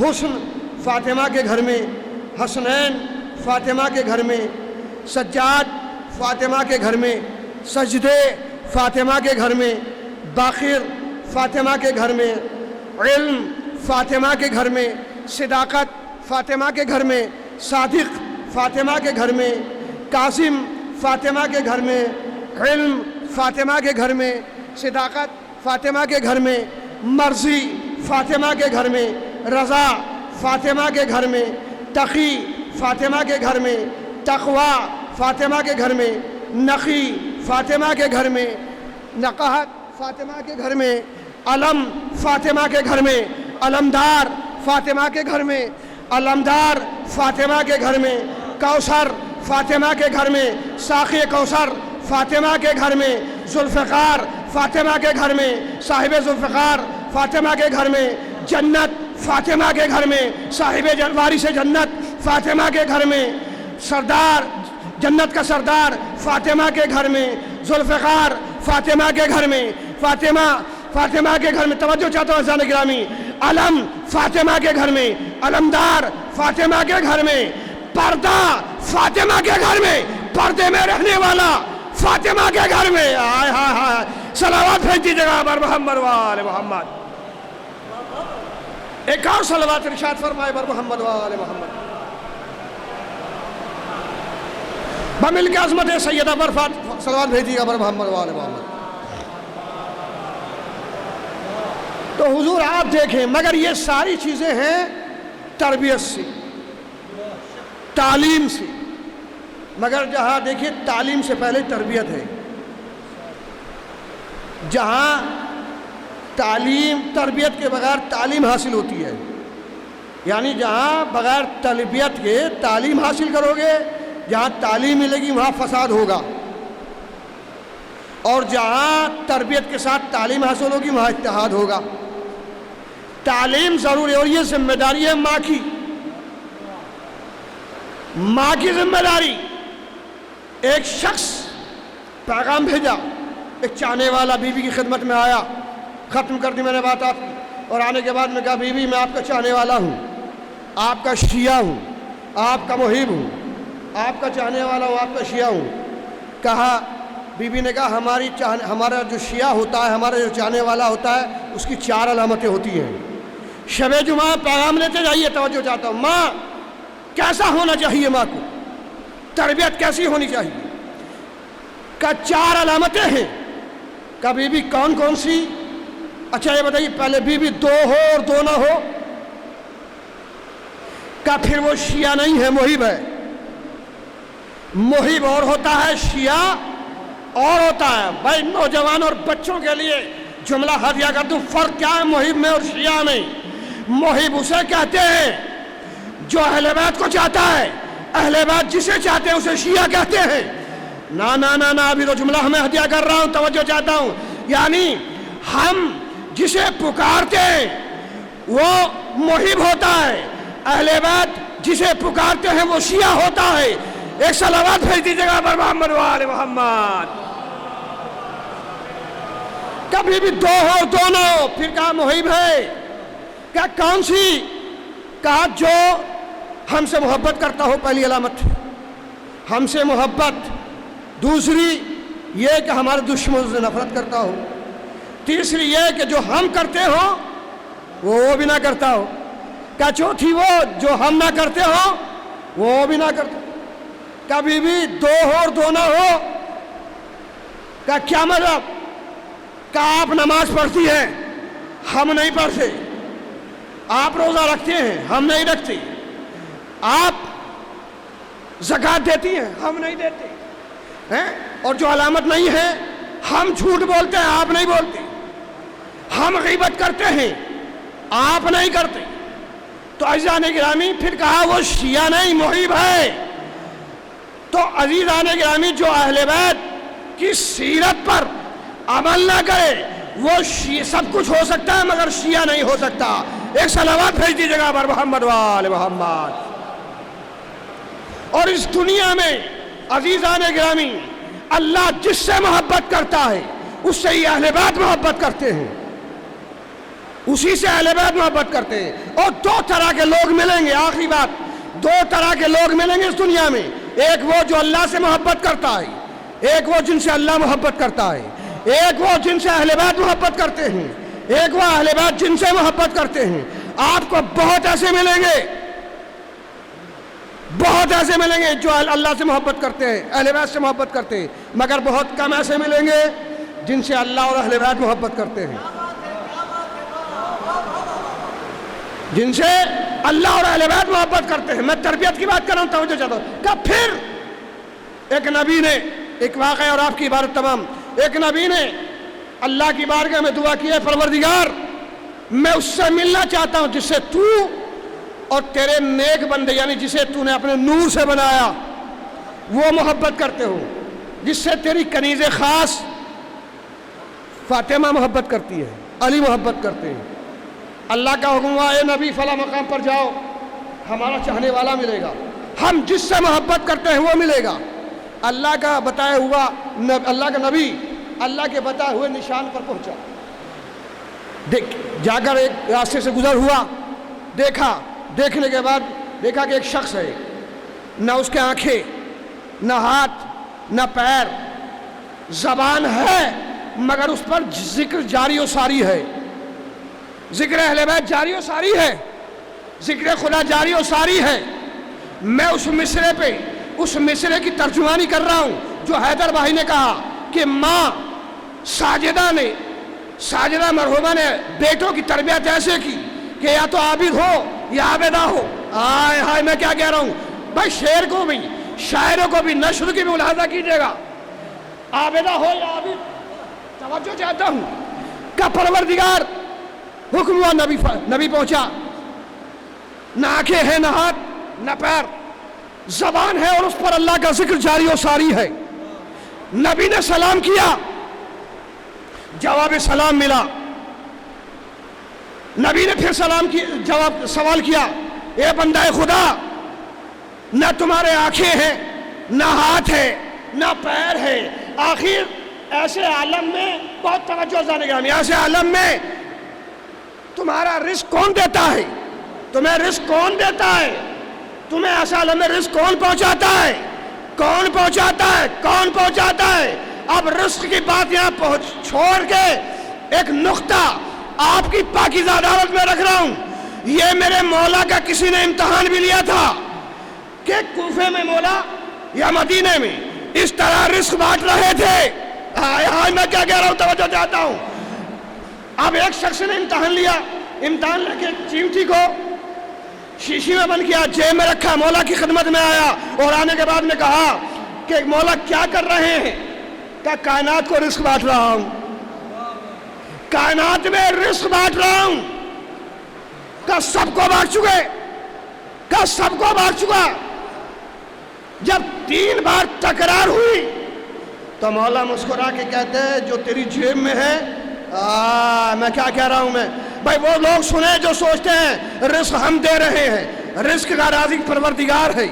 حسن فاطمہ کے گھر میں، حسنین فاطمہ کے گھر میں، سجاد فاطمہ کے گھر میں، سجدے فاطمہ کے گھر میں، باخر فاطمہ کے گھر میں، علم فاطمہ کے گھر میں، صداقت فاطمہ کے گھر میں، صادق فاطمہ کے گھر میں، قاسم فاطمہ کے گھر میں، علم فاطمہ کے گھر میں، صداقت فاطمہ کے گھر میں، مرضی فاطمہ کے گھر میں، رضا فاطمہ کے گھر میں، تقی فاطمہ کے گھر میں، تقوی فاطمہ کے گھر میں، نقی فاطمہ کے گھر میں، نقاہت فاطمہ کے گھر میں، علم فاطمہ کے گھر میں، علمدار فاطمہ کے گھر میں، علمدار فاطمہ کے گھر میں، کوثر فاطمہ کے گھر میں، ساقی کوثر فاطمہ کے گھر میں، ذوالفقار فاطمہ کے گھر میں، صاحب ذوالفقار فاطمہ کے گھر میں، جنت فاطمہ کے گھر میں، صاحب وارث جنت فاطمہ کے گھر میں، سردار جنت کا سردار فاطمہ کے گھر میں، ذوالفقار فاطمہ کے گھر میں، فاطمہ کے گھر میں. توجہ چاہتا ہوں عزیزان گرامی. علم فاطمہ کے گھر میں، علمدار فاطمہ کے گھر میں، پردہ فاطمہ کے گھر میں، پردے میں رہنے والا فاطمہ کے گھر میں. آئے ہائے ہائے، صلوات بھیج دی جگہ پر محمد و آل محمد. ایک اور صلوات ارشاد فرمائے پر محمد و آل محمد. بمل کے عظمت سیدہ پر صلوات بھیج دی جگہ پر محمد و آل محمد. تو حضور آپ دیکھیں، مگر یہ ساری چیزیں ہیں تربیت سے، تعلیم سے. مگر جہاں دیکھیے تعلیم سے پہلے تربیت ہے. جہاں تربیت کے بغیر تعلیم حاصل ہوتی ہے، یعنی جہاں بغیر تربیت کے تعلیم حاصل کرو گے، جہاں تعلیم ملے گی وہاں فساد ہوگا، اور جہاں تربیت کے ساتھ تعلیم حاصل ہوگی وہاں اتحاد ہوگا. تعلیم ضروری ہے، اور یہ ذمہ داری ہے ماں کی ذمہ داری. ایک شخص پیغام بھیجا، ایک چاہنے والا بیوی کی خدمت میں آیا، ختم کر دی میں نے بات آپ کی، اور آنے کے بعد میں کہا بیوی میں آپ کا چاہنے والا ہوں، آپ کا شیعہ ہوں، آپ کا محب ہوں، آپ کا چاہنے والا ہوں، آپ کا شیعہ ہوں۔ کہا بیوی نے کہا ہمارا جو شیعہ ہوتا ہے، ہمارا جو چاہنے والا ہوتا ہے، اس کی 4 علامتیں ہوتی ہیں۔ شب جمعہ پیغام لیتے جائیے، توجہ چاہتا ہوں، ماں کیسا ہونا چاہیے، ماں کو تربیت کیسی ہونی چاہیے؟ کا 4 علامتیں ہیں۔ کا بیوی کون کون سی؟ اچھا یہ بتائیے، پہلے بیوی 2 ہو اور 2 نہ ہو؟ کا پھر وہ شیعہ نہیں ہے، محب ہے۔ محب اور ہوتا ہے، شیعہ اور ہوتا ہے۔ بھائی نوجوان اور بچوں کے لیے جملہ ہدیہ کر دوں، فرق کیا ہے محب میں اور شیعہ میں؟ محب اسے کہتے ہیں جو اہل بیت کو چاہتا ہے، اہل بیت جسے چاہتے ہیں اسے شیعہ کہتے ہیں۔ نہ ابھی تو جملہ میں ہدیہ کر رہا ہوں، توجہ چاہتا ہوں۔ یعنی ہم جسے پکارتے ہیں وہ محب ہوتا ہے، اہل بیت جسے پکارتے ہیں وہ شیعہ ہوتا ہے۔ ایک صلوات بھیج دیجیے گا پر محمد و آل محمد۔ کبھی بھی 2 ہو 2 نہ ہو، پھر کہا محب ہے۔ کیا کون سی؟ کہا جو ہم سے محبت کرتا ہو، پہلی علامت ہم سے محبت۔ دوسری یہ کہ ہمارے دشمن سے نفرت کرتا ہو۔ تیسری یہ کہ جو ہم کرتے ہو وہ بھی نہ کرتا ہو۔ کیا چوتھی وہ جو ہم نہ کرتے ہو وہ بھی نہ کرتا۔ کبھی بھی 2 ہو اور 2 نہ ہو۔ کیا مطلب؟ کہ آپ نماز پڑھتی ہیں، ہم نہیں پڑھتے۔ آپ روزہ رکھتے ہیں، ہم نہیں رکھتے۔ آپ زکوٰۃ دیتی ہیں، ہم نہیں دیتے۔ اور جو علامت نہیں ہے، ہم جھوٹ بولتے ہیں، آپ نہیں بولتے۔ ہم غیبت کرتے ہیں، آپ نہیں کرتے۔ تو عزیزان گرامی پھر کہا وہ شیعہ نہیں، محب ہے۔ تو عزیزان گرامی جو اہل بیت کی سیرت پر عمل نہ کرے وہ سب کچھ ہو سکتا ہے مگر شیعہ نہیں ہو سکتا۔ ایک صلوات بھیج دیجیے گا پر محمد و آل محمد۔ اور اس دنیا میں عزیزان گرامی اللہ جس سے محبت کرتا ہے اس سے ہی اہل بیت محبت کرتے ہیں، اسی سے اہل بیت محبت کرتے ہیں۔ اور 2 طرح کے لوگ ملیں گے، آخری بات، 2 طرح کے لوگ ملیں گے اس دنیا میں۔ ایک وہ جو اللہ سے محبت کرتا ہے، ایک وہ جن سے اللہ محبت کرتا ہے، ایک وہ جن سے اہل بیت محبت کرتے ہیں، ایک وہ اہل بیت جن سے محبت کرتے ہیں۔ آپ کو بہت ایسے ملیں گے، بہت ایسے ملیں گے جو اللہ سے محبت کرتے ہیں، اہل بیت سے محبت کرتے ہیں، مگر بہت کم ایسے ملیں گے جن سے اللہ اور اہل بیت محبت کرتے ہیں، جن سے اللہ اور اہل بیت محبت کرتے ہیں۔ میں تربیت کی بات کر رہا ہوں، توجہ چاہتا ہوں۔ کہ پھر ایک نبی نے، ایک واقعہ اور آپ کی عبارت تمام، ایک نبی نے اللہ کی بارگاہ میں دعا کی ہے، پروردگار میں اس سے ملنا چاہتا ہوں جس سے تو اور تیرے نیک بندے، یعنی جسے تو نے اپنے نور سے بنایا، وہ محبت کرتے ہو، جس سے تیری کنیز خاص فاطمہ محبت کرتی ہے، علی محبت کرتے ہیں۔ اللہ کا حکم ہوا اے نبی فلاں مقام پر جاؤ، ہمارا چاہنے والا ملے گا، ہم جس سے محبت کرتے ہیں وہ ملے گا۔ اللہ کا بتایا ہوا، اللہ کا نبی اللہ کے بتائے ہوئے نشان پر پہنچا، جا کر ایک راستے سے گزر ہوا، دیکھا، دیکھنے کے بعد دیکھا کہ ایک شخص ہے، نہ اس کے آنکھیں، نہ ہاتھ، نہ پیر، زبان ہے مگر اس پر ذکر جاری و ساری ہے، ذکر اہل بیت جاری و ساری ہے، ذکر خدا جاری و ساری ہے۔ میں اس مصرے پہ، اس مصرے کی ترجمانی کر رہا ہوں جو حیدر بھائی نے کہا کہ ماں ساجدہ مرحومہ نے بیٹوں کی تربیت ایسے کی کہ یا تو عابد ہو یا عابدہ ہو۔ آئے ہائے میں کیا کہہ رہا ہوں بھائی، شعر کو بھی، شاعروں کو بھی، نشر کی بھی ملاحظہ کیجیے گا، عابدہ ہو یا عابد۔ توجہ چاہتا ہوں کہ پروردگار حکم ہوا، نبی پہنچا، نہ آنکھیں ہیں، نہ ہاتھ، نہ پیر، زبان ہے اور اس پر اللہ کا ذکر جاری و ساری ہے۔ نبی نے سلام کیا، جواب سلام ملا۔ نبی نے پھر سوال کیا، اے بندہ خدا، نہ تمہارے آنکھیں ہیں، نہ ہاتھ ہے، نہ پیر ہے. آخر ایسے عالم میں بہت توجہ جانے گا, ایسے عالم میں تمہارا رزق کون دیتا ہے؟ تمہیں رزق کون دیتا ہے؟ تمہیں ایسے عالم میں رزق کون پہنچاتا ہے؟ کون پہنچاتا ہے؟ کون پہنچاتا ہے؟ اب رزق کی بات یہاں چھوڑ کے ایک نقطہ آپ کی پاکیزہ عدالت میں رکھ رہا ہوں. یہ میرے مولا کا کسی نے امتحان بھی لیا تھا کہ کوفے میں مولا یا مدینے میں اس طرح رزق بانٹ رہے تھے. میں کیا کہہ رہا ہوں, توجہ چاہتا ہوں. اب ایک شخص نے امتحان لیا, امتحان لے کے چیمٹی کو شیشی میں بند کیا, جیب میں رکھا, مولا کی خدمت میں آیا اور آنے کے بعد میں کہا کہ مولا کیا کر رہے ہیں؟ کہ کائنات کو رزق بانٹ رہا ہوں, کائنات میں رزق بانٹ رہا ہوں. کہ سب کو بانٹ چکے, کہ سب کو بانٹ چکا. جب 3 بار تکرار ہوئی تو مولا مسکرا کے کہتے ہیں جو تیری جیب میں ہے. میں کیا کہہ رہا ہوں میں بھائی, وہ لوگ سنیں جو سوچتے ہیں رزق ہم دے رہے ہیں. رزق کا رازق پروردگار ہے.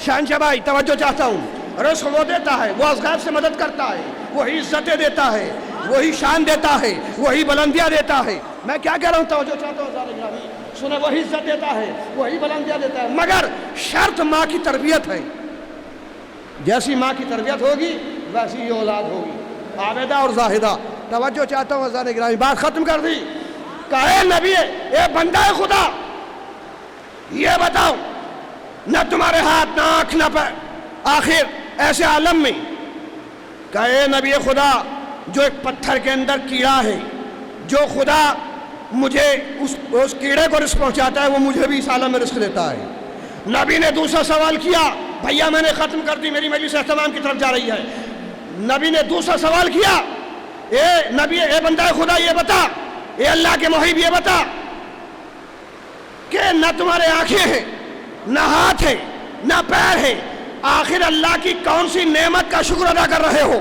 شہنشاہ بھائی توجہ چاہتا ہوں, رزق وہ دیتا ہے, وہ غیب سے مدد کرتا ہے, وہی عزتیں دیتا ہے, وہی شان دیتا ہے, وہی بلندیاں دیتا ہے. میں کیا کہہ رہا ہوں, توجہ چاہتا ہوں سنیں, وہی عزت دیتا ہے, وہی بلندیاں دیتا ہے, مگر شرط ماں کی تربیت ہے. جیسی ماں کی تربیت ہوگی ویسی یہ اولاد ہوگی, عابدہ اور زاہدہ. توجہ چاہتا ہوں حضرات گرامی, بات ختم کر دی. کہے نبی اے بندہ خدا, یہ بتاؤ نہ تمہارے ہاتھ نہ آنکھ نہ پیر, آخر ایسے عالم میں کہے نبی خدا جو ایک پتھر کے اندر کیڑا ہے, جو خدا مجھے اس کیڑے کو رزق پہنچاتا ہے وہ مجھے بھی اس عالم میں رزق دیتا ہے. نبی نے دوسرا سوال کیا, بھیا میں نے ختم کر دی, میری مجلس اہتمام کی طرف جا رہی ہے. نبی نے دوسرا سوال کیا, اے نبی اے بندہ خدا یہ بتا, اے اللہ کے محب یہ بتا کہ نہ تمہارے آنکھیں ہیں, نہ ہاتھ ہے, نہ پیر ہے, آخر اللہ کی کون سی نعمت کا شکر ادا کر رہے ہو؟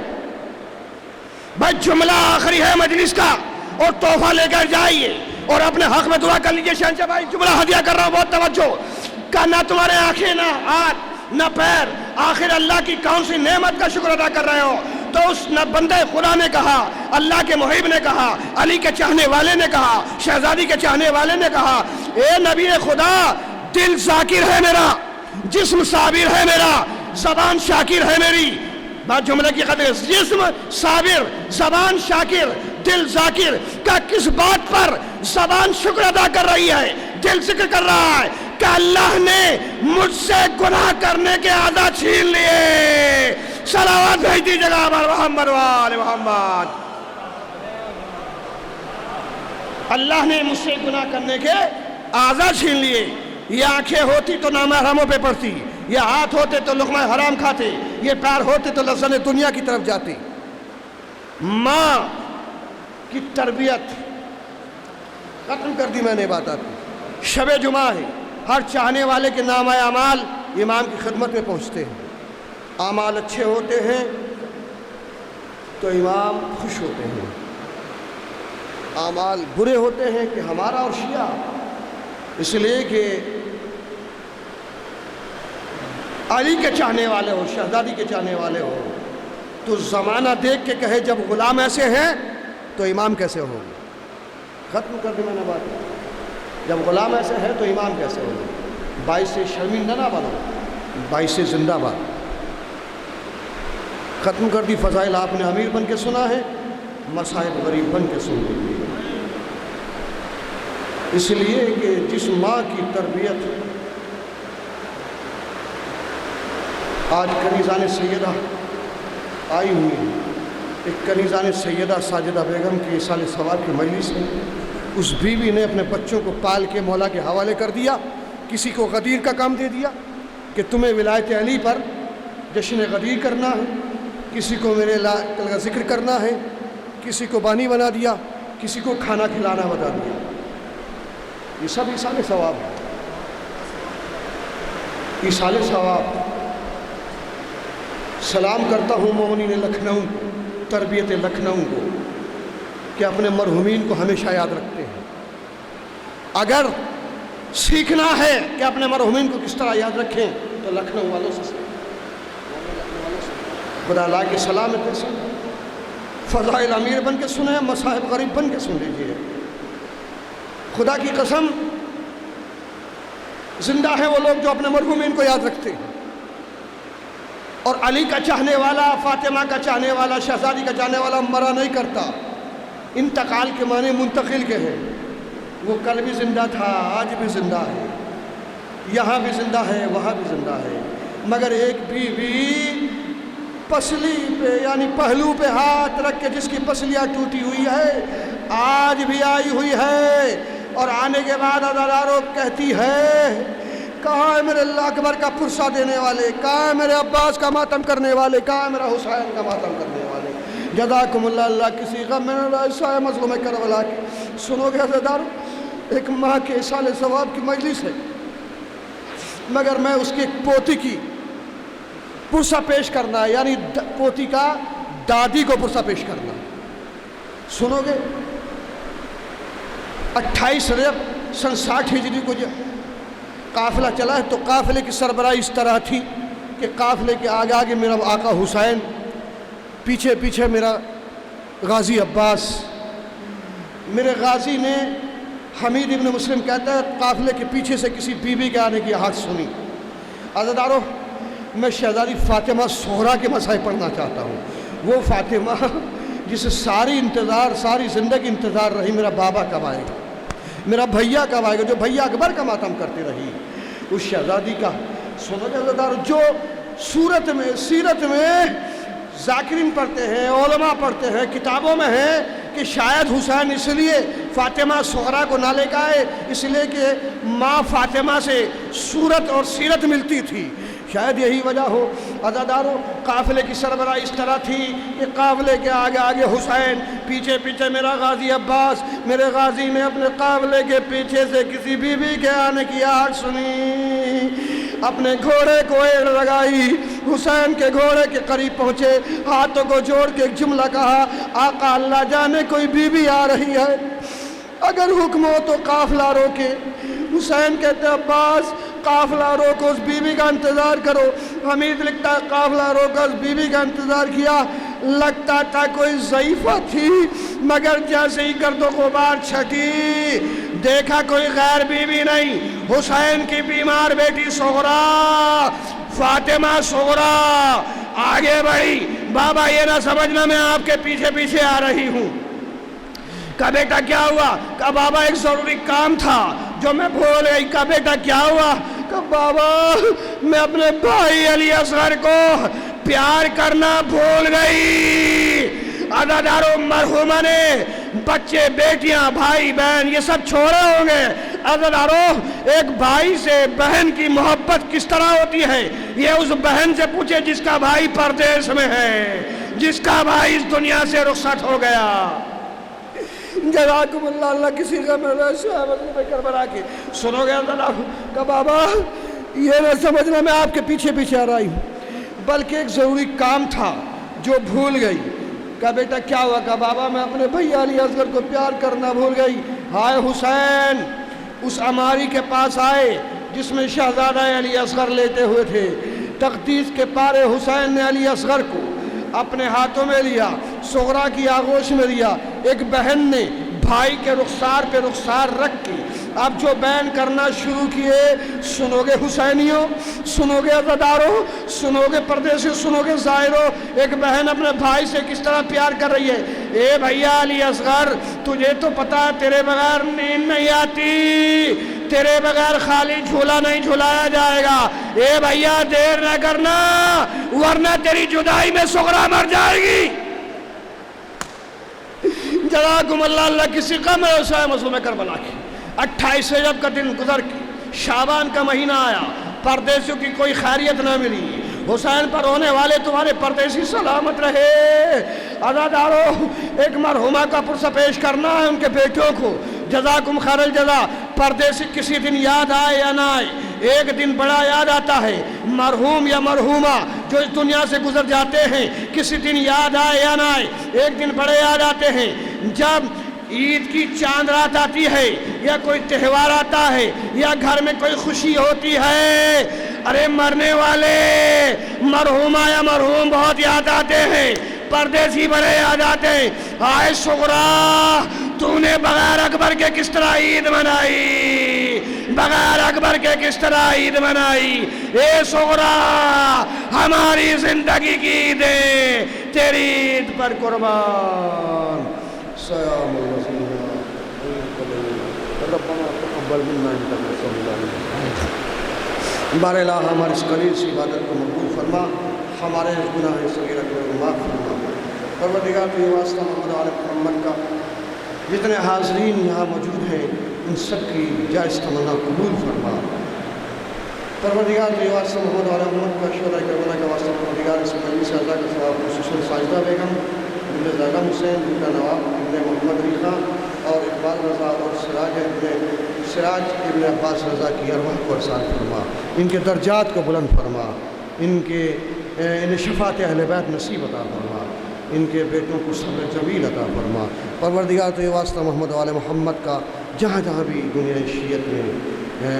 بھائی جملہ آخری ہے مجلس کا, اور تحفہ لے کر جائیے اور اپنے حق میں دعا کر لیجئے. شہنشاہ بھائی جملہ ہدیہ کر رہا ہوں, بہت توجہ. کہ نہ تمہارے آنکھیں, نہ ہاتھ, نہ پیر, آخر اللہ کی کون سی نعمت کا شکر ادا کر رہے ہو؟ تو اس بندے خدا نے کہا, اللہ کے محب نے کہا, علی کے چاہنے والے نے کہا, شہزادی کے چاہنے والے نے کہا, اے نبی خدا دل ذاکر ہے میرا, جسم صابر ہے میرا, زبان شاکر ہے میری. بات جملے کی قدر, جسم صابر, زبان شاکر, دل ذاکر. کا کس بات پر زبان شکر ادا کر رہی ہے, دل ذکر کر رہا ہے کہ اللہ نے مجھ سے گناہ کرنے کے عادت چھین لیے. صلوات بھیج دیجیے گا محمد وآل محمد. اللہ نے مجھ سے گناہ کرنے کے عادت چھین لیے. یہ آنکھیں ہوتی تو نامحرموں پہ پڑتی, یہ ہاتھ ہوتے تو لقمہ حرام کھاتے, یہ پیر ہوتے تو لذت دنیا کی طرف جاتے. ماں کی تربیت ختم کر دی میں نے بات. آتی شب جمعہ ہے, ہر چاہنے والے کے نام اعمال امام کی خدمت میں پہنچتے ہیں. اعمال اچھے ہوتے ہیں تو امام خوش ہوتے ہیں, اعمال برے ہوتے ہیں کہ ہمارا اور شیعہ. اس لیے کہ علی کے چاہنے والے ہو, شہزادی کے چاہنے والے ہو, تو زمانہ دیکھ کے کہے جب غلام ایسے ہیں تو امام کیسے ہوگا. ختم کر دی میں نے بات. جب غلام ایسے ہے تو امام کیسے ہوگا. 22 سے شرمندہ نہ بنو, 22 سے زندہ باد. ختم کر دی. فضائل آپ نے امیر بن کے سنا ہے, مصائب غریب بن کے سن لیجیے. اس لیے کہ جس ماں کی تربیت آج کنیزان سیدہ آئی ہوئی ہے, ایک کنیزان سیدہ ساجدہ بیگم کی سال ثواب کی مجلس ہے. اس بیوی نے اپنے بچوں کو پال کے مولا کے حوالے کر دیا. کسی کو غدیر کا کام دے دیا کہ تمہیں ولایت علی پر جشن غدیر کرنا ہے, کسی کو میرے کا ذکر کرنا ہے, کسی کو بانی بنا دیا, کسی کو کھانا کھلانا بتا دیا. یہ سب ایصال ثواب ہے. ایصال ثواب. سلام کرتا ہوں مومنین لکھنؤ, تربیت لکھنؤ کو, کہ اپنے مرحومین کو ہمیشہ یاد رکھتے ہیں. اگر سیکھنا ہے کہ اپنے مرحومین کو کس طرح یاد رکھیں تو لکھنؤ والوں سے سیکھیں. خدا لا کے سلامت سے فضائل امیر بن کے سنیں، مصائب غریب بن کے سن لیجیے۔ خدا کی قسم زندہ ہیں وہ لوگ جو اپنے مرحومین کو یاد رکھتے ہیں، اور علی کا چاہنے والا، فاطمہ کا چاہنے والا، شہزادی کا چاہنے والا مرا نہیں کرتا۔ انتقال کے معنی منتقل کے ہیں۔ وہ کل بھی زندہ تھا، آج بھی زندہ ہے، یہاں بھی زندہ ہے، وہاں بھی زندہ ہے، مگر ایک بیوی پسلی پہ یعنی پہلو پہ ہاتھ رکھ کے جس کی پسلیاں ٹوٹی ہوئی ہے آج بھی آئی ہوئی ہے، اور آنے کے بعد عزادارو کہتی ہے کہاں ہے میرے اللہ اکبر کا پرسہ دینے والے، کہاں ہے میرے عباس کا ماتم کرنے والے، کہاں ہے میرا حسین کا ماتم کرنے والے۔ جزاکم اللہ کسی غم میں نہ عیسیٰ مظلوم کربلا کی سنو گے عزادارو، ایک ماں کے اصال ثواب کی مجلس ہے، مگر میں اس کی ایک پوتی کی پرسہ پیش کرنا ہے، یعنی پوتی کا دادی کو پرسہ پیش کرنا۔ سنو گے 28 رجب سن 60 ہجری کو جب قافلہ چلا ہے تو قافلے کی سربراہی اس طرح تھی کہ قافلے کے آگے آگے میرا آقا حسین، پیچھے پیچھے میرا غازی عباس۔ میرے غازی نے، حمید ابن مسلم کہتا ہے، قافلے کے پیچھے سے کسی بیوی کے آنے کی آواز سنی۔ عزادارو میں شہزادی فاطمہ صغریٰ کے مسائل پڑھنا چاہتا ہوں، وہ فاطمہ جسے ساری زندگی انتظار رہی میرا بابا کب آئے گا، میرا بھیا کب آئے گا، جو بھیا اکبر کا ماتم کرتی رہی، اس شہزادی کا سنو گے عزادارو، جو سیرت میں ذاکرین پڑھتے ہیں، علماء پڑھتے ہیں، کتابوں میں ہے کہ شاید حسین اس لیے فاطمہ صغریٰ کو نہ لے کے آئے اس لیے کہ ماں فاطمہ سے صورت اور سیرت ملتی تھی، شاید یہی وجہ ہو۔ عزادارو قافلے کی سربراہ اس طرح تھی کہ قافلے کے آگے آگے حسین، پیچھے پیچھے میرا غازی عباس۔ میرے غازی نے اپنے قافلے کے پیچھے سے کسی بیوی کے آنے کی آہٹ سنی، اپنے گھوڑے کو ایڑ لگائی، حسین کے گھوڑے کے قریب پہنچے، ہاتھوں کو جوڑ کے ایک جملہ کہا، آقا اللہ جانے کوئی بیوی آ رہی ہے، اگر حکم ہو تو قافلہ روکے۔ حسین کہتے عباس قافلہ روکو، اس بیوی کا انتظار کرو۔ حمید لکھتا ہے قافلہ روکا، اس بیوی کا انتظار کیا، لگتا تھا کوئی ضعیفہ تھی، مگر جیسے ہی گرد و غبار چھٹی دیکھا کوئی غیر بیوی نہیں، حسین کی بیمار بیٹی صغریٰ فاطمہ صغریٰ آگے بڑھی۔ بابا یہ نہ سمجھنا میں آپ کے پیچھے پیچھے آ رہی ہوں۔ کہا بیٹا کیا ہوا؟ کہا بابا ایک ضروری کام تھا جو میں بھول گئی۔ کہا بیٹا کیا ہوا؟ کہا بابا میں اپنے بھائی علی اصغر کو پیار کرنا بھول گئی۔ عزادارو مرحومہ نے بچے، بیٹیاں، بھائی، بہن یہ سب چھوڑے ہوں گے۔ عزادارو ایک بھائی سے بہن کی محبت کس طرح ہوتی ہے یہ اس بہن سے پوچھے جس کا بھائی پردیس میں ہے، جس کا بھائی اس دنیا سے رخصت ہو گیا۔ جزاکم اللہ، اللہ کسی غم میں کربلا کے سنو گے عزادارو کہ بابا یہ نہ سمجھنا میں آپ کے پیچھے پیچھے آ رہی ہوں، بلکہ ایک ضروری کام تھا جو بھول گئی۔ کہا بیٹا کیا ہوا؟ کہا بابا میں اپنے بھائی علی اصغر کو پیار کرنا بھول گئی۔ ہائے حسین اس عماری کے پاس آئے جس میں شہزادہ علی اصغر لیتے ہوئے تھے۔ تقدیس کے پارے حسین نے علی اصغر کو اپنے ہاتھوں میں لیا، صغریٰ کی آغوش میں لیا۔ ایک بہن نے بھائی کے رخسار پہ رخسار رکھ کے اب جو بیان کرنا شروع کیے، سنو گے حسینیوں، سنو گے عزادارو، سنو گے پردیسیوں، سنو گے ظاہروں، ایک بہن اپنے بھائی سے کس طرح پیار کر رہی ہے۔ اے بھیا علی اصغر تجھے تو پتا ہے تیرے بغیر نیند نہیں آتی، تیرے بغیر خالی جھولا نہیں جھلایا جائے گا، اے بھیا دیر نہ کرنا ورنہ تیری جدائی میں صغریٰ مر جائے گی۔ جزاکم اللہ، اللہ کسی غم ہے حسین مظلوم کربلا کی۔ 28 رجب کا دن گزر کے شعبان کا مہینہ آیا، پردیسیوں کی کوئی خیریت نہ ملی۔ حسین پر ہونے والے تمہارے پردیسی سلامت رہے۔ عزادارو ایک مرحومہ کا پرسہ پیش کرنا ہے ان کے بیٹوں کو، جزاکم خیر الجزا۔ پردیسی کسی دن یاد آئے یا نہ آئے، ایک دن بڑا یاد آتا ہے، مرحوم یا مرحومہ جو اس دنیا سے گزر جاتے ہیں کسی دن یاد آئے یا نہ آئے، ایک دن بڑے یاد آتے ہیں جب عید کی چاند رات آتی ہے یا کوئی تہوار آتا ہے یا گھر میں کوئی خوشی ہوتی ہے۔ ارے مرنے والے مرحوما یا مرحوم بہت یاد آتے ہیں، پردیسی بڑے یاد آتے ہیں۔ آئے صغرا تو نے بغیر اکبر کے کس طرح عید منائی، بغیر اکبر کے کس طرح عید منائی؟ اے صغرا ہماری زندگی کی عیدیں تیری عید پر قربان۔ سلام علیکم ربنا تقبل منا انك انت السميع العليم۔ بار الہ ہماری اس قلیل سی عبادت کو مقبول فرما، ہمارے گناہ صغیرہ کو معاف فرما۔ پروردگار تو یہ واسطہ محمد علی محمد کا جتنے حاضرین یہاں موجود ہیں ان سب کی جائز تمنا قبول فرما۔ پروردگار تو یہ واسطہ محمد علی محمد کا شعرا کربلا کا واسطہ پروردگار اس مجلس سے اعلیٰ کے صاحب خصوصاً ساجدہ بیگم، ابن زاغم حسین، بیٹا نواب ابن محمد علی خان اور اقبال رضا اور سراج ابن عباس رضا کی ارواح کو ارسال فرما، ان کے درجات کو بلند فرما، انہیں شفاعت اہل بیت نصیب عطا فرما، ان کے بیٹوں کو صبر جمیل عطا فرما۔ پروردگار تو یہ واسطہ محمد علی محمد کا جہاں جہاں بھی دنیا شیعت میں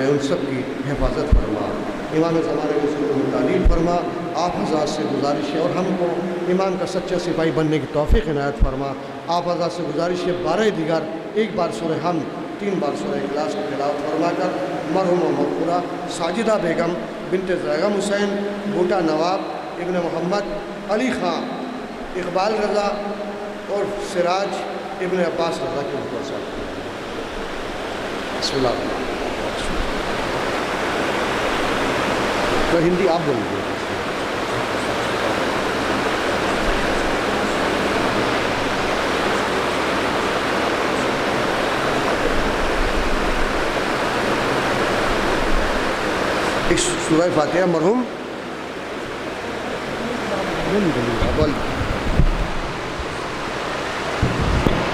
ان سب کی حفاظت فرما۔ امام زمانے کے سلوک میں تعلیم فرما۔ آپ حضرات سے گزارش ہے اور ہم کو امام کا سچا سپاہی بننے کی توفیق عنایت فرما۔ آپ حضرات سے گزارش ہے 12 دیگر ایک بار سورہ حمد 3 بار سورہ اخلاص کی تلاوت فرما کر مرحومہ مغفورہ ساجدہ بیگم بنت زاغم حسین، بوٹا نواب ابن محمد علی خان، اقبال رضا اور سراج ابن عباس رضا کے اوپر ساتھ بسم اللہ۔ تو ہندی آپ بول دیجیے۔ ایک سورہ فاتحہ مرحوم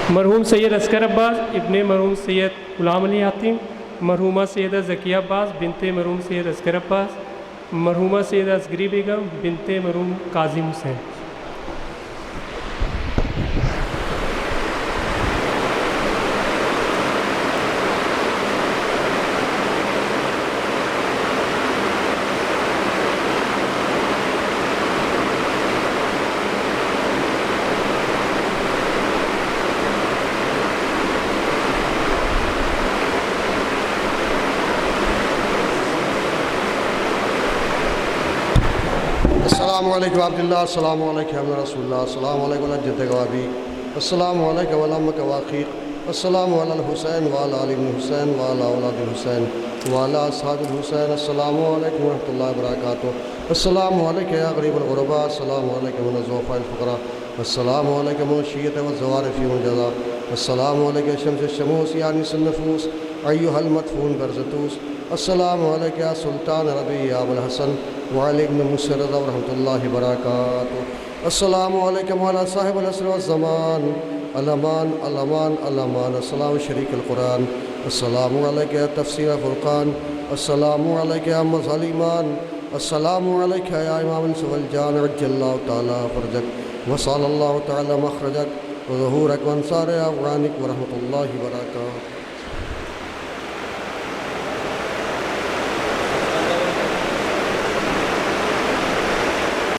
مرحوم سید اصغر عباس ابن مرحوم سید غلام علی حاتم، مرحومہ سیدہ ذکیہ عباس بنت مرحوم سید اصغر عباس، مرحومہ سیدہ اصغری بیگم بنت مرحوم کاظم حسین۔ السلام علیکم عبداللہ، السلام علیکم رسول اللہ، السلام علیکم جد گوابی، السلام علیکم علامہ واقیق، السلام علی الحسین وعلی آل ابن حسین وعلی اولاد الحسین وعلی اصحاب الحسین، السلام علیکم ورحمۃ اللہ وبرکاتہ، السلام علیکم یا غریب الغرباء، السلام علیکم من ضعفاء الفقراء، السلام علیکم من شیعۃ والزوارف والجزا، السلام علیکم شمس الشموس یا انیس النفوس ایھا المدفون برزتوس، السلام علیکم یا سلطان ربیع یا ابو الحسن وعلی ابن موسیٰ رضا ورحمۃ اللہ وبرکاتہ، السلام علیکم وعلی صاحب العصر والزمان الامان الامان الامان، السلام شریک القرآن، السلام علیکم تفسیر فرقان، السلام علیکم یا مظالمان، السلام علیکم یا امام الانس والجان، عجل اللہ تعالی فرجک وصال اللہ تعالی مخرجک وظہورک وانصار اعوانک ورحمۃ اللہ وبرکاتہ۔